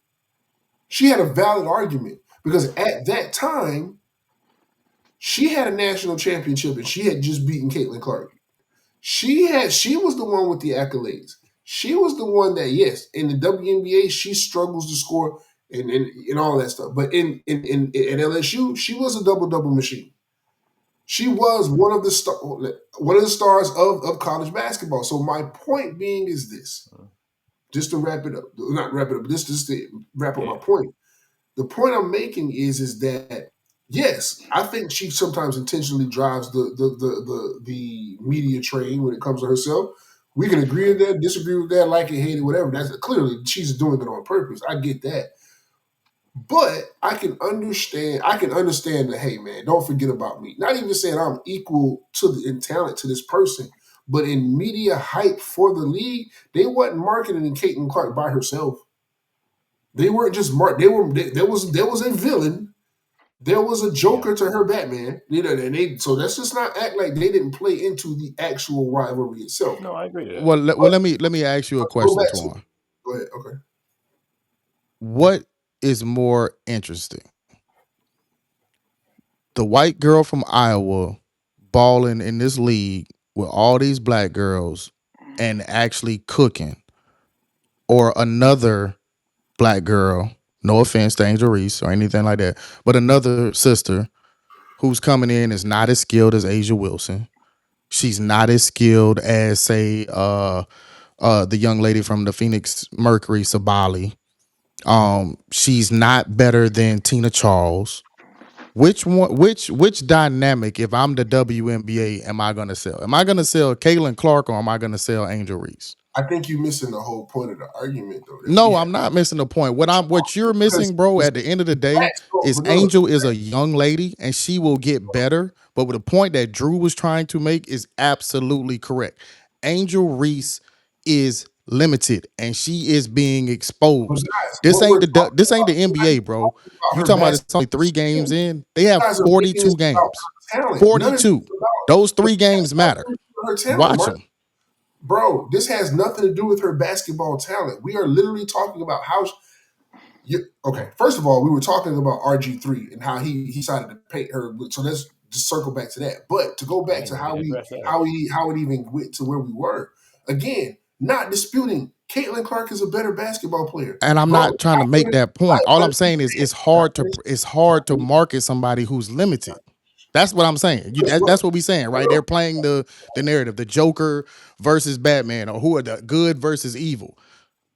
she had a valid argument because at that time, she had a national championship and she had just beaten Caitlin Clark. She was the one with the accolades. She was the one that, yes, in the WNBA, she struggles to score and all that stuff. But in at LSU, she was a double-double machine. She was one of the stars of college basketball. So my point being is this, just to wrap it up, not wrap it up, but just to wrap up Yeah. my point. The point I'm making is that yes, I think she sometimes intentionally drives the media train when it comes to herself. We can agree with that, disagree with that, like it, hate it, whatever. That's clearly she's doing it on purpose. I get that. But I can understand that, hey man, don't forget about me. Not even saying I'm equal in talent to this person, but in media hype for the league, they wasn't marketing Caitlin Clark by herself. They weren't just there was a villain. There was a Joker to her Batman. So let's just not act like they didn't play into the actual rivalry itself. No, I agree to that. Well, let me ask you a Go question, back to Twan. go ahead. Okay. What is more interesting? The white girl from Iowa balling in this league with all these black girls and actually cooking, or another black girl, no offense to Angel Reese or anything like that, but another sister who's coming in is not as skilled as Asia Wilson. She's not as skilled as, say, the young lady from the Phoenix Mercury, Sabali. She's not better than Tina Charles. Which one? Which dynamic? If I'm the WNBA, am I gonna sell? Am I gonna sell Caitlin Clark or am I gonna sell Angel Reese? I think you're missing the whole point of the argument, though. No, I'm not missing the point. What you're missing, bro, at the end of the day, is Angel is a young lady and she will get better. But with the point that Drew was trying to make is absolutely correct. Angel Reese is limited and she is being exposed. This ain't the NBA, bro. You talking about it's only 3 games in? They have 42 games. 42. Those 3 games matter. Her talent, Watch Mark. them. Bro, this has nothing to do with her basketball talent. We are literally talking about how. Okay, first of all, we were talking about RG3 and how he decided to paint her. So let's just circle back to that. But to go back to how address that. how it even went to where we were. Again, not disputing. Caitlin Clark is a better basketball player, And I'm bro. not trying to make that point. All I'm saying is Understand. it's hard to market somebody who's limited. That's what I'm saying. That's what we saying, right? They're playing the narrative, the Joker versus Batman, or who are the good versus evil.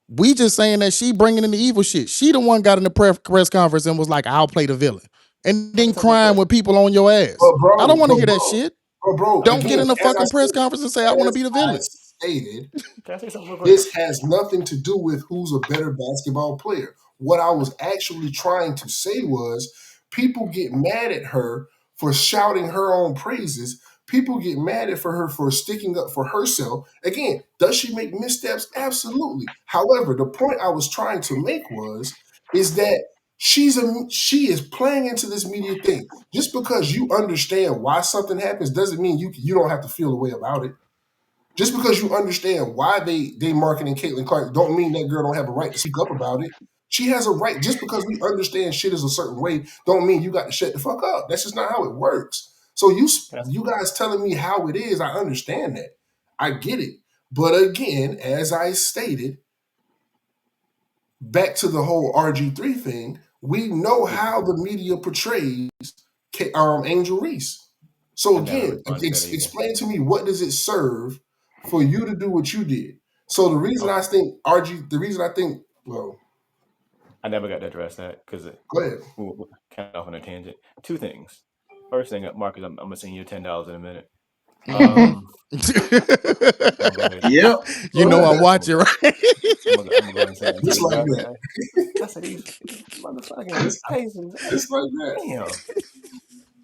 We just saying that she bringing in the evil shit. She the one got in the press conference and was like, "I'll play the villain," and Can I then say something real crying quick? with people on your ass. But I don't bro, want to but hear that bro, shit. but bro, Don't get again, in the fucking press conference and say, "I want to be the I villain." stated, Can I say something real quick? this has nothing to do with who's a better basketball player. What I was actually trying to say was people get mad at her for shouting her own praises. People get mad at her for sticking up for herself. Again, does she make missteps? Absolutely. However, the point I was trying to make was is that she is playing into this media thing. Just because you understand why something happens doesn't mean you don't have to feel a way about it. Just because you understand why they marketing Caitlin Clark, don't mean that girl don't have a right to speak up about it. She has a right. Just because we understand shit is a certain way, don't mean you got to shut the fuck up. That's just not how it works. So Can I, you guys telling me how it is, I understand that. I get it. But again, as I stated, back to the whole RG3 thing, we know yeah, how the media portrays Angel Reese. So I never again, responded to that either. explain to me, what does it serve for you to do what you did? So the reason Okay, I think RG, the reason I think, well, I never got to address that because go ahead. we'll kind of off on a tangent. Two things. First thing, Marcus, I'm gonna send you $10 in a minute. Hmm. I'm gonna go ahead. Yep. You Go know ahead. I'm watching, right? I'm gonna go ahead and send that to Just you. like But that. I said these motherfucking Just, Pacers. just like that. Damn,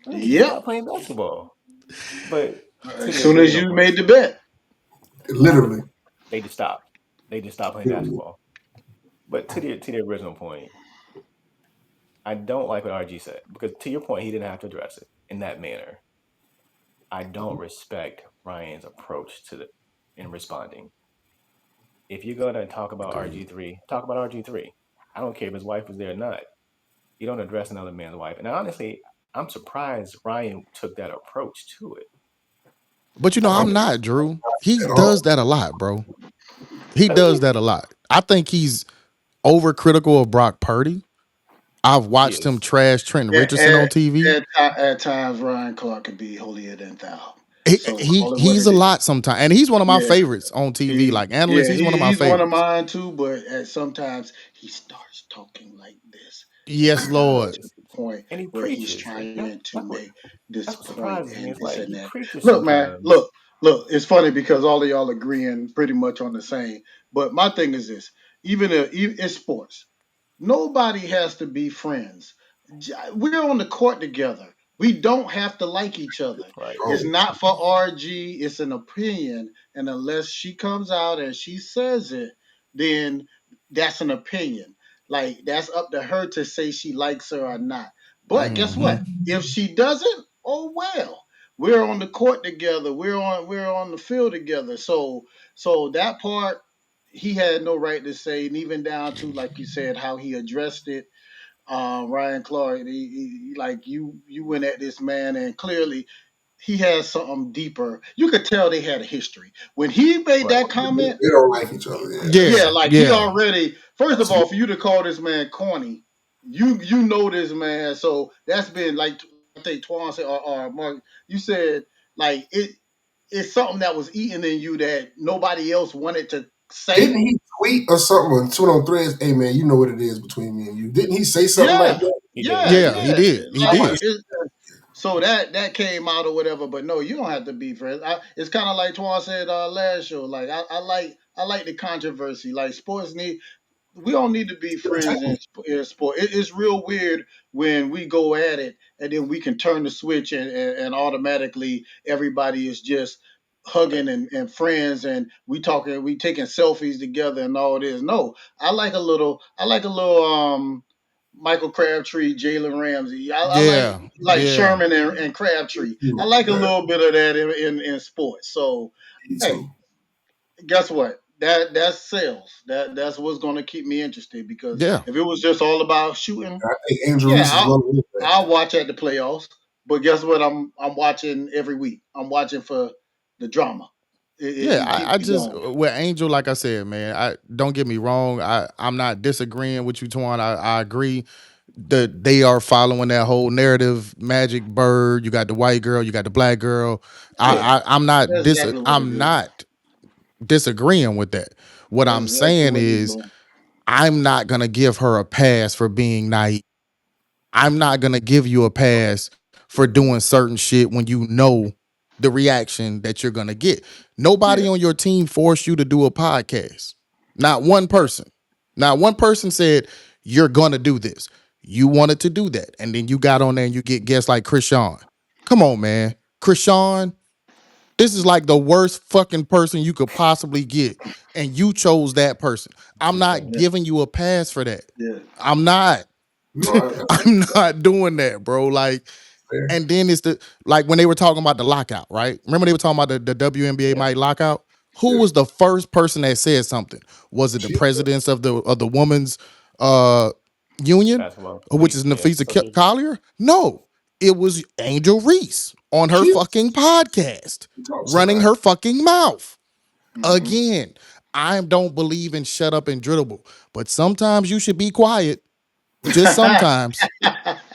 they need to Yep. stop playing basketball. But to As the soon as original you point, made the bet. Literally. they just stopped. They just stopped playing Literally. basketball. But to the original point, I don't like what RG said because to your point, he didn't have to address it in that manner. I don't respect Ryan's approach to the in responding. If you're gonna talk about Agreed. RG3, talk about RG3. I don't care if his wife was there or not. You don't address another man's wife. And honestly, I'm surprised Ryan took that approach to it. But I I'm think not, Drew. He At does all. that a lot, bro. He does does he? that a lot. I think he's overcritical of Brock Purdy. I've He watched him is. trash Trent At, Richardson on at, TV. at times, Ryan Clark can be holier than thou. So call it what He's it a is. lot sometimes, and he's one of my Yeah. favorites on TV. Like analyst, he's one of my He's one of favorites. mine too. But sometimes he starts talking like this, and Yes, it got Lord. to the point And he where he's preaches. And trying to make this that's what point surprises me. and It's this like and he that. preaches Look, man, sometimes. look. It's funny because all of y'all agreeing pretty much on the same. But my thing is this: even in sports, nobody has to be friends. We're on the court together. We don't have to like each other. Right. It's Bro, not for RG. It's an opinion, and unless she comes out and she says it, then that's an opinion. Like that's up to her to say she likes her or not. But guess Hmm. what? If she doesn't, oh well. We're on the court together. We're on the field together. So that part he had no right to say, and even down to like you said how he addressed it. Ryan Clark, like you went at this man, and clearly he has something deeper. You could tell they had a history when he made Right. that comment. they don't like each other. Yeah, Yeah, Yeah, like he yeah, already. First of all, absolutely. for you to call this man corny, you know this man. So that's been like I think Twan said or Mark, you said like it's something that was eating in you that nobody else wanted to Didn't say. he tweet or something or tweet on threads? Hey man, you know what it is between me and you. Didn't he say something like Yeah, that? He did. yeah, He yeah. He did. yeah. did. He I'm Like like, did. it, so that came out or whatever. But no, you don't have to be friends. It's kind of like Twan said last show. Like I like the controversy. Like sports need we don't need to be friends in sport. It's real weird when we go at it and then we can turn the switch and automatically everybody is just Right. hugging and friends and we taking selfies together and all this. No, I like a little Michael Crabtree, Jalen Ramsey. I like Yeah, yeah, Sherman and Crabtree. I you, like a man, little bit of that in sports. So me hey, too. guess what? That's sales. That's what's going to keep me interested because yeah, if it was just all about shooting, I think Angel yeah, Reese is running with that. I'll watch at the playoffs. But guess what? I'm watching every week. I'm watching for the drama. Yeah, Keep I it just going. with Angel, like I said, man. I don't get me wrong. I'm not disagreeing with you, Twan. I agree that they are following that whole narrative. Magic Bird, you got the white girl, you got the black girl. Yeah, that's exactly what it I'm is. not disagreeing with that. What That's I'm exactly saying what they're is doing. I'm not gonna give her a pass for being naive. I'm not gonna give you a pass for doing certain shit when you know the reaction that you're gonna get. Yeah. Nobody on your team forced you to do a podcast. Not one person. Not one person said you're gonna do this. You wanted to do that, and then you got on there and you get guests like Krishan. Come on, man, Krishan. This is like the worst fucking person you could possibly get, and you chose that person. I'm Touche. not giving you a pass for that. Yeah. I'm not. No, that's I'm not doing that, bro. Like, fair. and then it's the like when they were talking about the lockout, right? Remember they were talking about the WNBA Yeah. might lockout. Who Yeah, was the first person that said something? Was it the she. presidents of the women's uh union, Basketball. which is Yeah. Nafisa Association. Collier? No, it was Angel Reese on her She, fucking podcast, she talks a running lot. her fucking mouth. Hmm. Again, I don't believe in shut up and dribble, but sometimes you should be quiet. Just sometimes.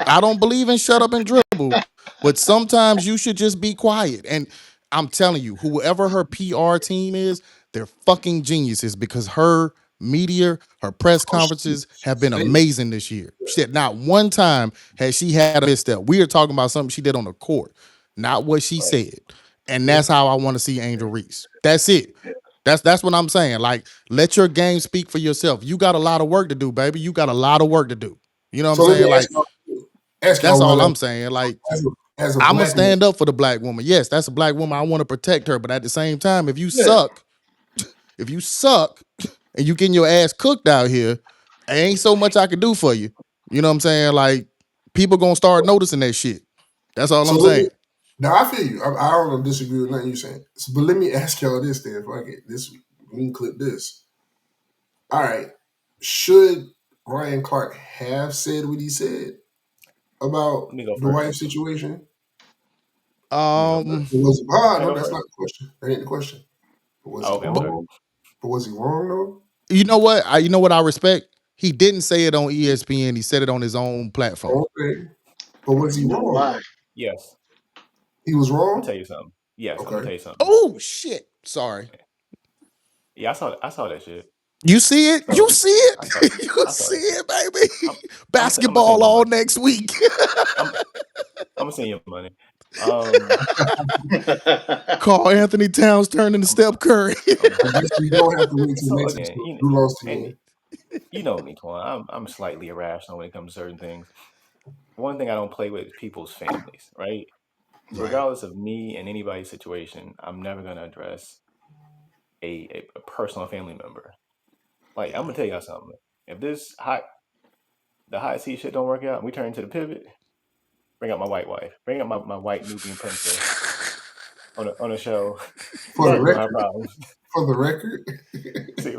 I don't believe in shut up and dribble, but sometimes you should just be quiet. And I'm telling you, whoever her PR team is, they're fucking geniuses because her media, her press Oh, she, conferences have been they, amazing this year. Shit, not one time has she had a misstep. We are talking about something she did on the court, not what she Right. said. And yeah. that's how I want to see Angel Reese. That's it. That's what I'm saying. Like, let your game speak for yourself. You got a lot of work to do, baby. You got a lot of work to do. You know what I'm So let saying? me Like, ask that's y'all one all last. I'm saying. Like, As a I'm gonna black man, stand up for the black woman. Yes, that's a black woman. I want to protect her. But at the same time, Yeah. if you suck, and you getting your ass cooked out here, ain't so much I can do for you. You know what I'm saying? Like, people gonna start noticing that shit. That's all so I'm let me. saying. Now I feel you. I don't disagree with nothing you're saying. So, but let me ask y'all this then. Fuck it. This we can clip this. All right. Should Ryan Clark have said what he said about Let me go the wife first. situation? Let me go Or Um, first. was it? Ah, Can I no, go that's first? not the question. That ain't the question. But was Oh, he okay. I'm sorry. wrong? But was he wrong though? you know what? You know what I respect. He didn't say it on ESPN. He said it on his own platform. Okay. But was he You know wrong why? though? Yes. He was I'm gonna wrong. tell you something. Yes. I'm gonna Okay. tell you something. Oh shit! Sorry. Yeah. I saw that shit. You see it? You So see I it? saw. You I saw see that shit. it, baby? I'm gonna send Basketball you all money. next week. I'm I'm gonna send you money. Um. Call Anthony Towns turning to I'm. Steph Curry. I'm I guess we don't have to wait till so next again, episode. You lost and again. you know me, Twan. I'm slightly irrational when it comes to certain things. One thing I don't play with is people's families, right? So Right. regardless of me and anybody's situation, I'm never gonna address a personal family member. Like I'm gonna tell y'all something. If the hot seat shit don't work out and we turn to the pivot, bring out my white wife. Bring out my white Nubian princess on the show. For the We gonna record. have problems. For the record. See,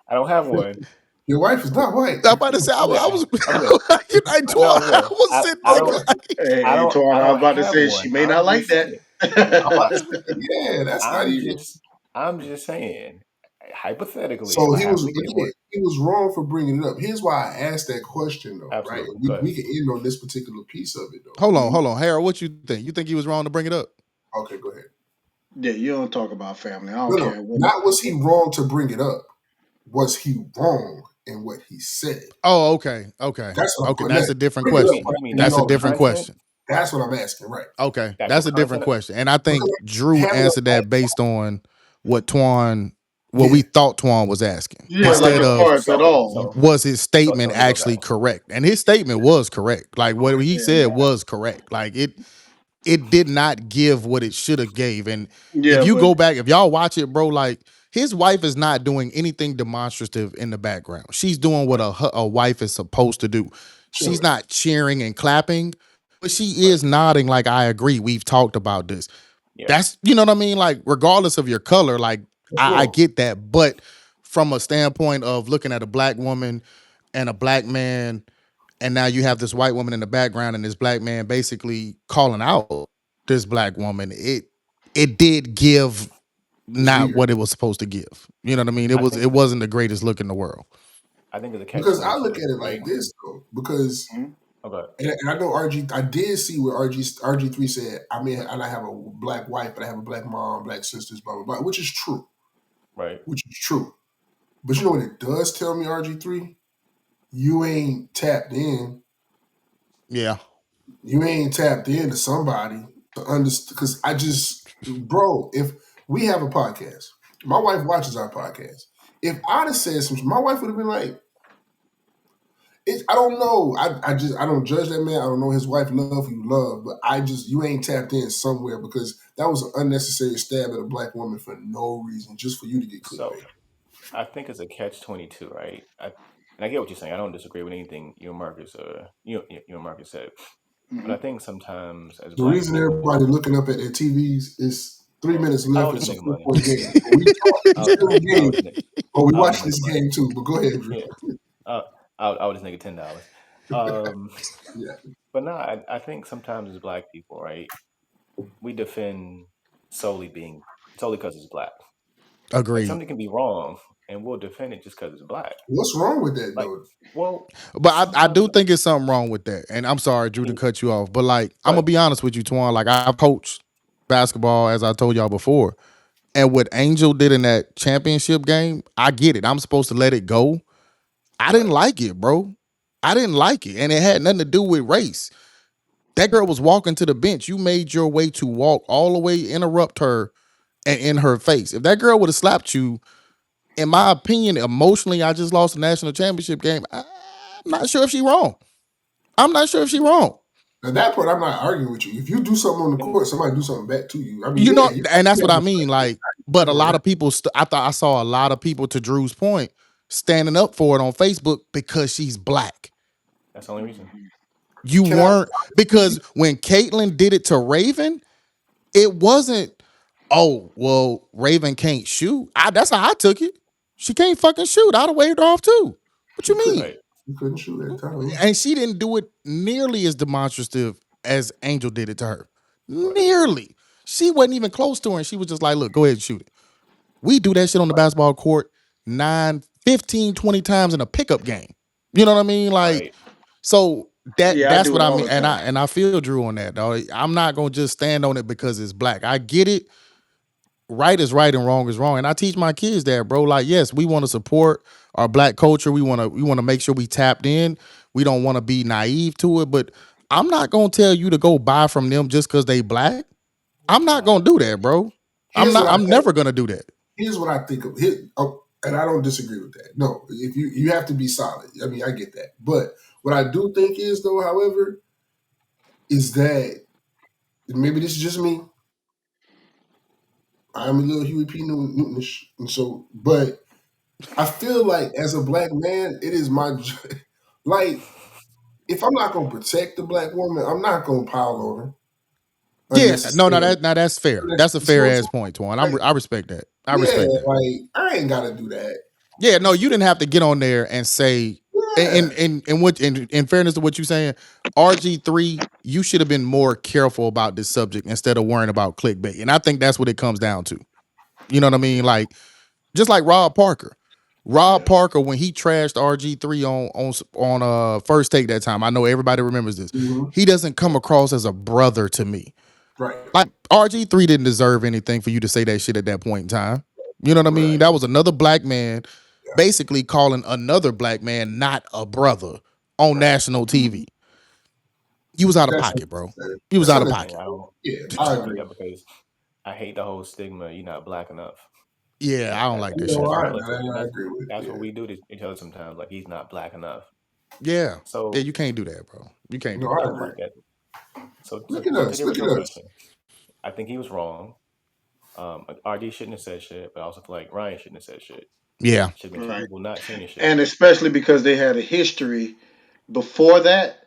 I don't have one. Your wife is not white. I'm about to say, I'm I saying, was, I'm saying, you know, no, I'm I saying, was sitting I there don't, like, Twan, I I was don't about to have say she one. may not like that. I'm about to say, yeah, that's not I'm even. just, I'm just saying, hypothetically, if So I he was happen to get one, again. He was wrong for bringing it up. Here's why I asked that question, though. Right? absolutely. Go We ahead. can end on this particular piece of it, though. Mhm. hold on, Harold, what you think? You think he was wrong to bring it up? Okay, go ahead. Yeah, you don't talk about family. I No, don't no, care not was he wrong to bring it up. Was he wrong in what he said? Oh, okay. That's what I'm putting That's that. a different Bring it up. question. You mean And you That's the a know, the different content? question. that's what I'm asking. Right? Okay, The that's actual a different content? question. And I think Because Drew having answered a that based on what yeah, we thought Twan was asking, Yeah, Right. like instead as of far as So at okay. all. was his So statement here goes that actually one. correct? And his statement was correct. Like what he Yeah. said was correct. Like it did not give what it should have gave. And if Yeah, you but go back, if y'all watch it, bro, like his wife is not doing anything demonstrative in the background. She's doing what Right. a wife is supposed to do. She's chilling. not cheering and clapping, but she Right. is nodding like I agree. We've talked about this. Yeah. That's you know what I mean? Like, regardless of your color, like That's I wrong. get that. But from a standpoint of looking at a black woman and a black man, and now you have this white woman in the background and this black man basically calling out this black woman, it did give It's not weird what it was supposed to give. You know what I mean? I It think wasn't the greatest look in the world. I think it's a catch because I twenty look two, at it right? like this though. Because Mhm. Okay, and I know RG. I did see where RG3 said, I mean, and I have a black wife, but I have a black mom, black sisters, blah blah blah, which is true. right. Which is true. But you know what it does tell me, RG3? You ain't tapped in. Yeah. You ain't tapped into somebody to understand. Because bro, if we have a podcast, my wife watches our podcast. If I'd have said something, my wife would have been like, I don't know. I don't judge that man. I don't know his wife love who you love, but you ain't tapped in somewhere because that was an unnecessary stab at a black woman for no reason, just for you to get So clickbait. I think it's a catch 22, right? And I get what you're saying. I don't disagree with anything you and Marcus you and Marcus said, but I Mhm. think sometimes as The black reason people, everybody looking up at their TVs is 3 minutes I left. owe And this it's a nigga money. 4 point game. But we talk. We I still in the I owe game, this nigga but we I owe this watching nigga this money. game too. But go ahead, Drew. Yeah, I owe this nigga $10. Um, Yeah, but no, I think sometimes as black people, right, we defend solely being solely because it's black. Like Agreed. something can be wrong, and we'll defend it just because it's black. what's wrong with that Like, though? well, But I sometimes, do think it's something wrong with that. And I'm sorry, I Drew, to mean, cut you off. But like, go I'm gonna ahead. be honest with you, Twan. Like I've coached basketball, as I told y'all before. And what Angel did in that championship game, I get it. I'm supposed to let it go. I didn't Right. like it, bro. I didn't like it. And it had nothing to do with race. That girl was walking to the bench. You made your way to walk all the way, interrupt her, and in her face. If that girl would have slapped you, in my opinion, emotionally, I just lost a national championship game. I'm not sure if she wrong. I'm not sure if she wrong. At that point, I'm not arguing with you. If you do something on the And court, somebody do something back to you. I mean, You yeah, know, you and that's have what I the mean. right Like, but a to lot that. of people, I thought I saw a lot of people, to Drew's point, standing up for it on Facebook because she's black. that's the only reason. Mhm. You Can I be weren't, honest with you? because when Caitlyn did it to Raven, it wasn't, oh, well, Raven can't shoot. That's how I took it. She can't fucking shoot. I'd have waved her off too. What She you couldn't. mean? Right. She couldn't shoot at the time. And she didn't do it nearly as demonstrative as Angel did it to her. Right. Nearly. She wasn't even close to her, and she was just like, look, go ahead and shoot it. We do that shit on the basketball court 9, 15, 20 times in a pickup game. You know what I mean? Like, Right. so Yeah, I that's do what it I all mean. the And time. I feel Drew on that, dog. I'm not gonna just stand on it because it's black. I get it. Right is right and wrong is wrong. And I teach my kids that, bro. Like, yes, we want to support our black culture. We want to make sure we tapped in. We don't want to be naive to it. But I'm not gonna tell you to go buy from them just because they black. I'm not Nah. gonna do that, bro. I'm Here's not. what I I'm never gonna do that. here's what I think of. And I don't disagree with that. No, if you have to be solid. I mean, I get that. But what I do think is though, however, is that maybe this is just me. I'm a little Huey P. Newtonish, and so, but I feel like as a black man, it is my like if I'm not gonna protect the black woman, I'm not gonna pile on her Yeah, no, no, unnecessarily. that's fair. That's a You see fair what I'm ass saying? point, Twan. Like, I respect that. I yeah, respect that. like I ain't gotta do that. Yeah, no, you didn't have to get on there and say, Yeah. in fairness to what you're saying, RG3, you should have been more careful about this subject instead of worrying about clickbait. And I think that's what it comes down to. You know what I mean? Like, just like Rob Parker. Rob Yeah. Parker, when he trashed RG3 on first take that time, I know everybody remembers this. Hmm. He doesn't come across as a brother to me. Right. Like, RG3 didn't deserve anything for you to say that shit at that point in time. You know what I mean? Right. That was another black man Yeah. basically calling another black man not a brother on Right. national Mhm. TV. You was out of That's pocket, bro. unnecessary. You was That's out of And unnecessary. pocket. Yeah, I I don't like agree. that because I hate the whole stigma. You're not black enough. Yeah, I don't like that You know, shit, That's bro. relative, and I agree with. that's what Yeah. we do to each other sometimes. Like he's not black enough. Yeah. Yeah, So you can't do that, bro. You can't No, do I I that. don't agree. like that. So Look so at so to us. the Look at original us. question, I think he was wrong. RD shouldn't have said shit, but I also feel like Ryan shouldn't have said shit. Yeah. Should have been two Right. people not saying shit. And especially because they had a history before that.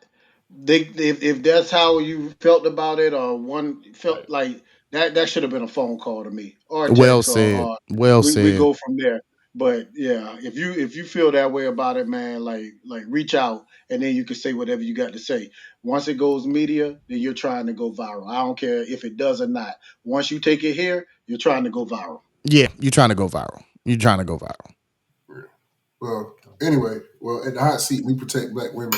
If that's how you felt about it, or one felt Right. like that should have been a phone call to me, or a Well text, said. or Well we said. go from there. But yeah, if you feel that way about it, man, like reach out, and then you can say whatever you got to say. Once it goes media, then you're trying to go viral. I don't care if it does or not. Once you take it here, you're trying to go viral. Yeah, you're trying to go viral. You're trying to go viral. Yeah. Well, anyway, at the hot seat, we protect black women.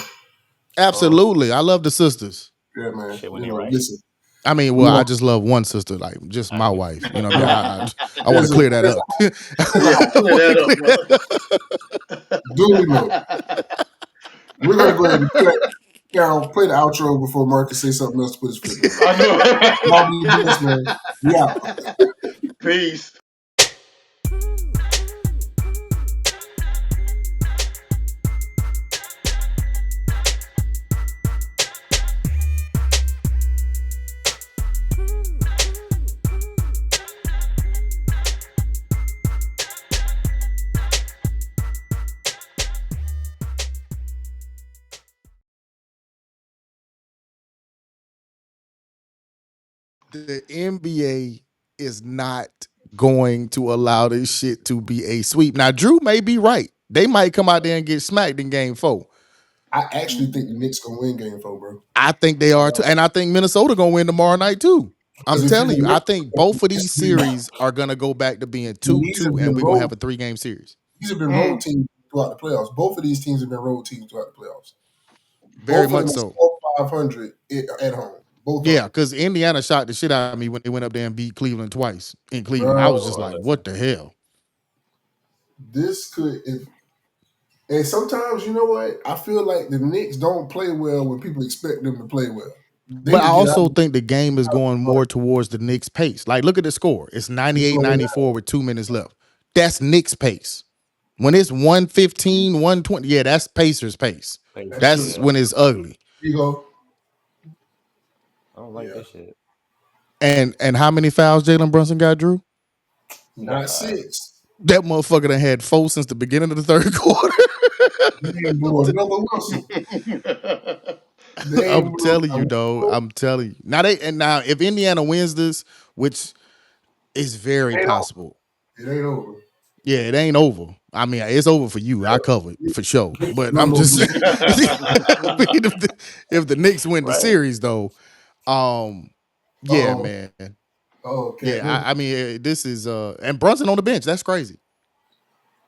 Absolutely. I love the sisters. Yeah, man. Shit, when you're right. Listen. I mean, well, I just love one sister, like just my wife. You know what I mean? Right. I want to clear that up. Yeah, I clear want to that up, clear brother. that up. Duly noted. We're gonna go ahead and play the outro before Marcus say something else to put his foot down. I know. Y'all be blessed, man. Yeah. Peace. The NBA is not going to allow this shit to be a sweep. Now, Drew may be right. They might come out there and get smacked in game 4. I actually think the Knicks gonna win game 4, bro. I think they are too. And I think Minnesota gonna win tomorrow night too. I'm telling you, I think both of these series are gonna go back to being 2-2, and we're gonna have a 3-game series. These have been road teams throughout the playoffs. Both of these teams have been road teams throughout the playoffs. Very Both of much them so. scored 500 at home. Both Yeah, of them. because Indiana shot the shit out of me when they went up there and beat Cleveland twice in Cleveland. I was just Bro, like, what the hell? this could and sometimes, you know what? I feel like the Knicks don't play well when people expect them to play well. They But need I to get out also of think the game is going more towards the Knicks pace. Like, look at the score. It's 98-94 with 2 minutes left. That's Knicks pace. When it's 115, 120, yeah, that's Pacers pace. That's That's true. when it's ugly. Here you go. I don't like this shit. And how many fouls Jalen Brunson got, Drew? Not 6. That motherfucker done had 4 since the beginning of the third quarter. They ain't blew another whistle. They I'm ain't blew telling a you, though. whistle. I'm telling you. Now if Indiana wins this, which is very Ain't over. possible. It ain't over. Yeah, it ain't over. I mean, it's over for you. I covered for sure. But I'm No, just saying, I mean, if the Knicks win the Right. series, though, yeah, Uh-oh. man. Oh, Yeah, I mean, this is and Brunson on the bench. That's crazy.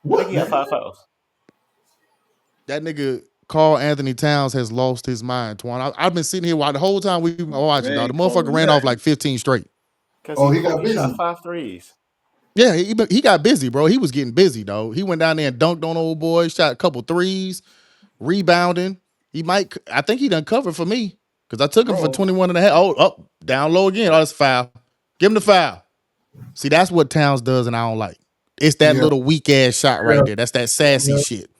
I think What he got the 5 hell? fouls. That nigga Carl Anthony Towns has lost his mind, Twan. I've been sitting here while the whole time we've been watching, dog. The Man, motherfucker calling ran off nothing. like 15 straight. Because Oh, he got he shot busy. 5 threes. Yeah, he got busy, bro. He was getting busy, though. He went down there and dunked on old boy, shot a couple threes, rebounding. I think he done covered for me because I took him for Bro, 21 and a half. Oh, up, down low again. Oh, that's a foul. Give him the foul. See, that's what Towns does, and I don't like. It's that Yeah, little weak ass shot yeah, right there. That's that sassy yeah. shit.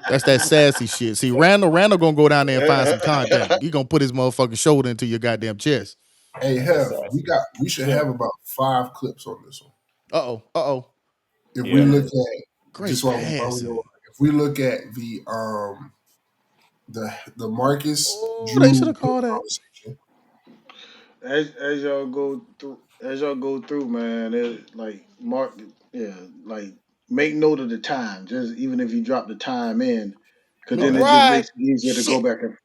That's that sassy shit. See, Randall gonna go down there and find some contact. He gonna put his motherfucking shoulder into your goddamn chest. Hey, That's Hef, sassy. we should have about 5 clips on this one. Uh-oh. If we Yeah. look at Great just while passing. if we look at the Marcus Oh, they should Drew have called that. conversation. as y'all go through, man, it like mark, yeah, like make note of the time. Just even if you drop the time in, because then it just McBride. makes it easier to go Shit. back and.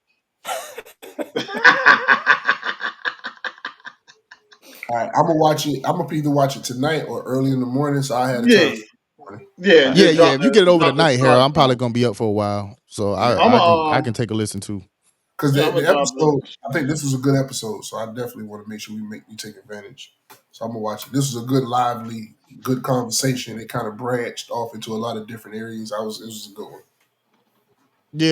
All right, I'm gonna watch it. I'm gonna either watch it tonight or early in the morning, so I had a time Yeah, for the morning. yeah, Right. Yeah. just If you get it over drop the tonight, Harold, start I'm probably time. gonna be up for a while. So Yeah, I'm I can take a listen to. because yeah, I'm the gonna drop episode, the. I think this was a good episode, so I definitely want to make sure we take advantage. So I'm gonna watch it. This was a good, lively, good conversation. It kind of branched off into a lot of different areas. It was a good one. Yeah.